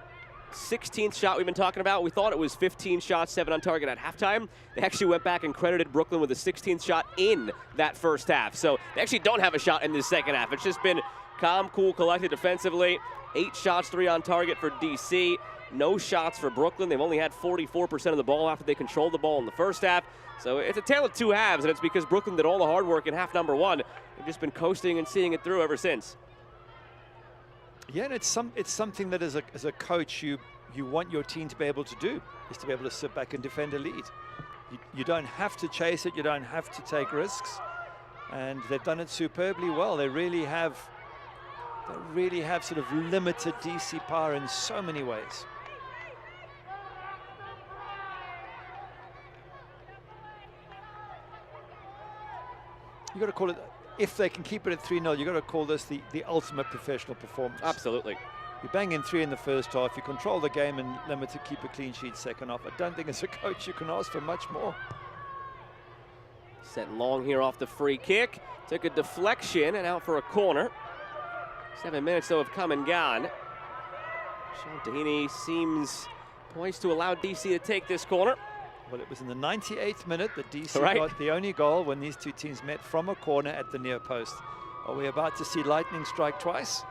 16th shot we've been talking about, we thought it was 15 shots, 7 on target at halftime. They actually went back and credited Brooklyn with the 16th shot in that first half. So they actually don't have a shot in this second half. It's just been calm, cool, collected defensively. 8 shots, 3 on target for DC. No shots for Brooklyn. They've only had 44% of the ball after they controlled the ball in the first half. So it's a tale of 2 halves, and it's because Brooklyn did all the hard work in half number 1. They've just been coasting and seeing it through ever since. Yeah, and it's something that as a coach you want your team to be able to do, is to be able to sit back and defend a lead. You don't have to chase it, you don't have to take risks, and they've done it superbly well. They really have sort of limited DC Power in so many ways. You got to call it, if they can keep it at 3-0, you got to call this the ultimate professional performance. Absolutely. You bang in 3 in the first half, you control the game and limit to keep a clean sheet second half. I don't think as a coach you can ask for much more. Set long here off the free kick. Took a deflection and out for a corner. 7 minutes though have come and gone. Sean Tahini seems poised to allow DC to take this corner. Well, it was in the 98th minute that DC got the only goal when these 2 teams met from a corner at the near post. Are we about to see Lightning strike twice?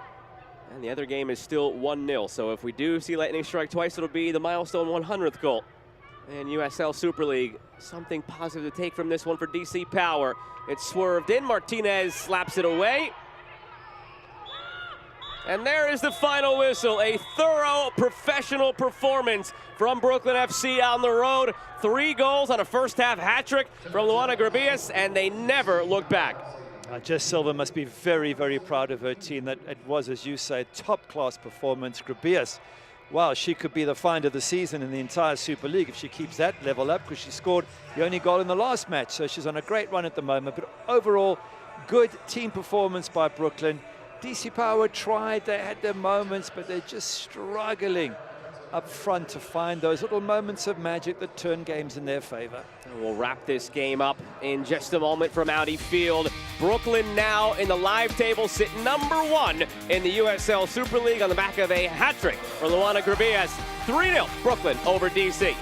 And the other game is still 1-0. So if we do see Lightning strike twice, it'll be the milestone 100th goal. And USL Super League, something positive to take from this one for DC Power. It's swerved in. Martinez slaps it away. And there is the final whistle. A thorough professional performance from Brooklyn FC on the road. 3 goals on a first half hat trick from Luana Grabius, and they never looked back. Jess Silva must be very, very proud of her team. That it was, as you say, top-class performance. Grabius, wow, she could be the find of the season in the entire Super League if she keeps that level up, because she scored the only goal in the last match. So she's on a great run at the moment. But overall, good team performance by Brooklyn. DC Power tried, they had their moments, but they're just struggling up front to find those little moments of magic that turn games in their favor. And we'll wrap this game up in just a moment from Audi Field. Brooklyn now in the live table sit number 1 in the USL Super League on the back of a hat trick for Luana Grabius. 3-0 Brooklyn over DC.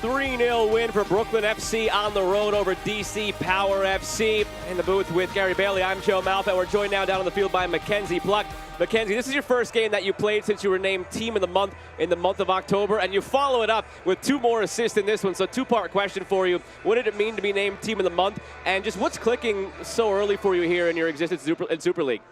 3-0 win for Brooklyn FC on the road over DC Power FC. In the booth with Gary Bailey, I'm Joe Malfa. We're joined now down on the field by Mackenzie Pluck. Mackenzie, this is your first game that you played since you were named Team of the Month in the month of October, and you follow it up with 2 more assists in this one. So 2-part question for you. What did it mean to be named Team of the Month? And just what's clicking so early for you here in your existence in Super League?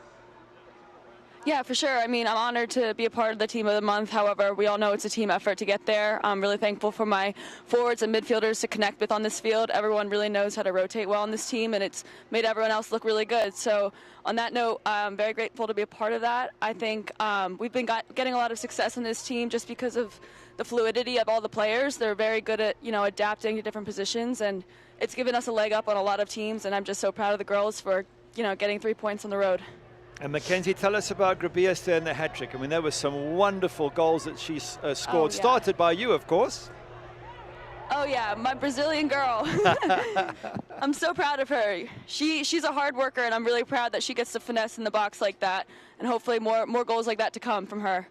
Yeah, for sure. I mean, I'm honored to be a part of the Team of the Month. However, we all know it's a team effort to get there. I'm really thankful for my forwards and midfielders to connect with on this field. Everyone really knows how to rotate well on this team, and it's made everyone else look really good. So on that note, I'm very grateful to be a part of that. I think we've been getting a lot of success in this team just because of the fluidity of all the players. They're very good at, adapting to different positions, and it's given us a leg up on a lot of teams, and I'm just so proud of the girls for, getting 3 points on the road. And Mackenzie, tell us about Grabias there in the hat-trick. I mean, there were some wonderful goals that she scored, Oh, yeah. Started by you, of course. Oh, yeah, my Brazilian girl. I'm so proud of her. She's a hard worker, and I'm really proud that she gets to finesse in the box like that, and hopefully more goals like that to come from her.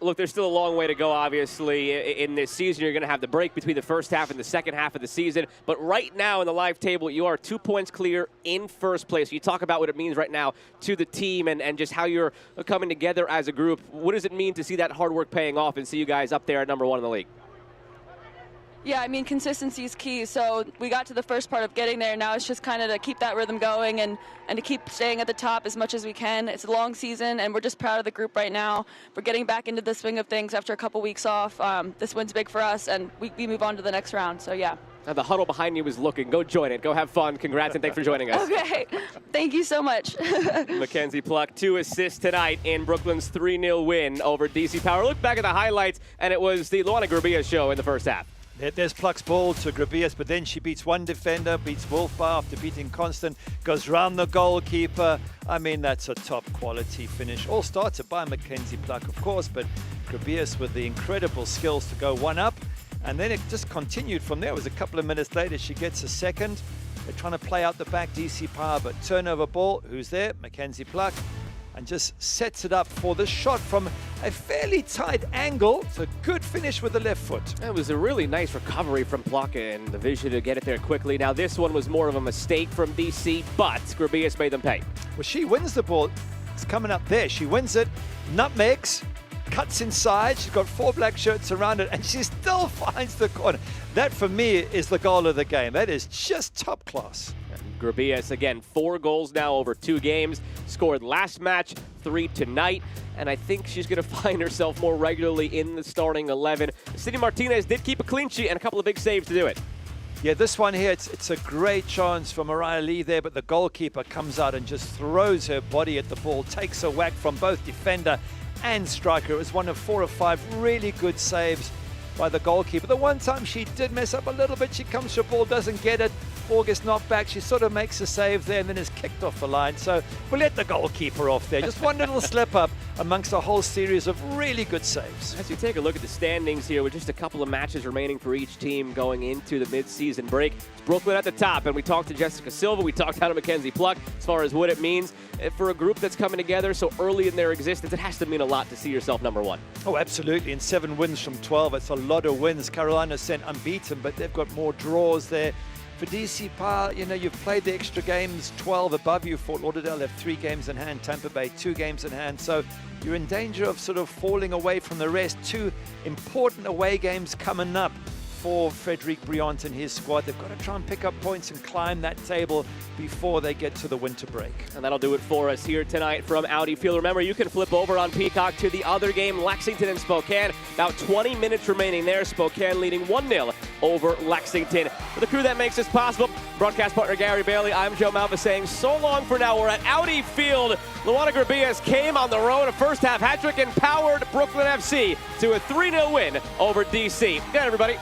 Look, there's still a long way to go, obviously, in this season. You're going to have the break between the first half and the second half of the season. But right now in the live table, you are 2 points clear in first place. You talk about what it means right now to the team and just how you're coming together as a group. What does it mean to see that hard work paying off and see you guys up there at #1 in the league? Yeah, I mean, consistency is key. So we got to the first part of getting there. Now it's just kind of to keep that rhythm going and to keep staying at the top as much as we can. It's a long season, and we're just proud of the group right now. We're getting back into the swing of things after a couple weeks off. This win's big for us, and we move on to the next round. So, yeah. Now the huddle behind you is looking. Go join it. Go have fun. Congrats, and thanks for joining us. Okay. Thank you so much. Mackenzie Pluck, 2 assists tonight in Brooklyn's 3-0 win over DC Power. Look back at the highlights, and it was the Luana Grabias show in the first half. There's Pluck's ball to Grabias, but then she beats one defender, beats Wolfbar after beating Constant, goes round the goalkeeper. I mean, that's a top quality finish. All started by Mackenzie Pluck, of course, but Grabias with the incredible skills to go 1-up. And then it just continued from there. It was a couple of minutes later, she gets a second. They're trying to play out the back, DC Power, but turnover ball. Who's there? Mackenzie Pluck. And just sets it up for the shot from a fairly tight angle. It's a good finish with the left foot. It was a really nice recovery from Pluck and the vision to get it there quickly. Now this one was more of a mistake from DC, but Grabias made them pay. Well, she wins the ball. It's coming up there. She wins it, nutmegs, cuts inside. She's got 4 black shirts around it, and she still finds the corner. That, for me, is the goal of the game. That is just top class. Grabias, again, 4 goals now over 2 games. Scored last match, 3 tonight. And I think she's going to find herself more regularly in the starting 11. Cindy Martinez did keep a clean sheet and a couple of big saves to do it. Yeah, this one here, it's a great chance for Mariah Lee there, but the goalkeeper comes out and just throws her body at the ball, takes a whack from both defender and striker. It was one of 4 or 5 really good saves by the goalkeeper. The one time she did mess up a little bit, she comes to the ball, doesn't get it. Ball gets knocked back. She sort of makes a save there and then is kicked off the line. So we'll let the goalkeeper off there. Just one little slip up amongst a whole series of really good saves. As you take a look at the standings here with just a couple of matches remaining for each team going into the mid-season break, it's Brooklyn at the top. And we talked to Jessica Silva. We talked to Mackenzie Pluck as far as what it means for a group that's coming together so early in their existence. It has to mean a lot to see yourself #1. Oh, absolutely. And 7 wins from 12. It's a lot of wins. Carolina sent unbeaten, but they've got more draws there. For DC Power, you've played the extra games, 12 above you. Fort Lauderdale have 3 games in hand, Tampa Bay 2 games in hand. So you're in danger of sort of falling away from the rest. 2 important away games coming up for Frederic Briant and his squad. They've got to try and pick up points and climb that table before they get to the winter break. And that'll do it for us here tonight from Audi Field. Remember, you can flip over on Peacock to the other game, Lexington and Spokane. About 20 minutes remaining there. Spokane leading 1-0 over Lexington. For the crew that makes this possible, broadcast partner Gary Bailey, I'm Joe Malfa saying so long for now. We're at Audi Field. Luana Grabias came on the road, a first half hat-trick, and powered Brooklyn FC to a 3-0 win over DC. Good night, everybody.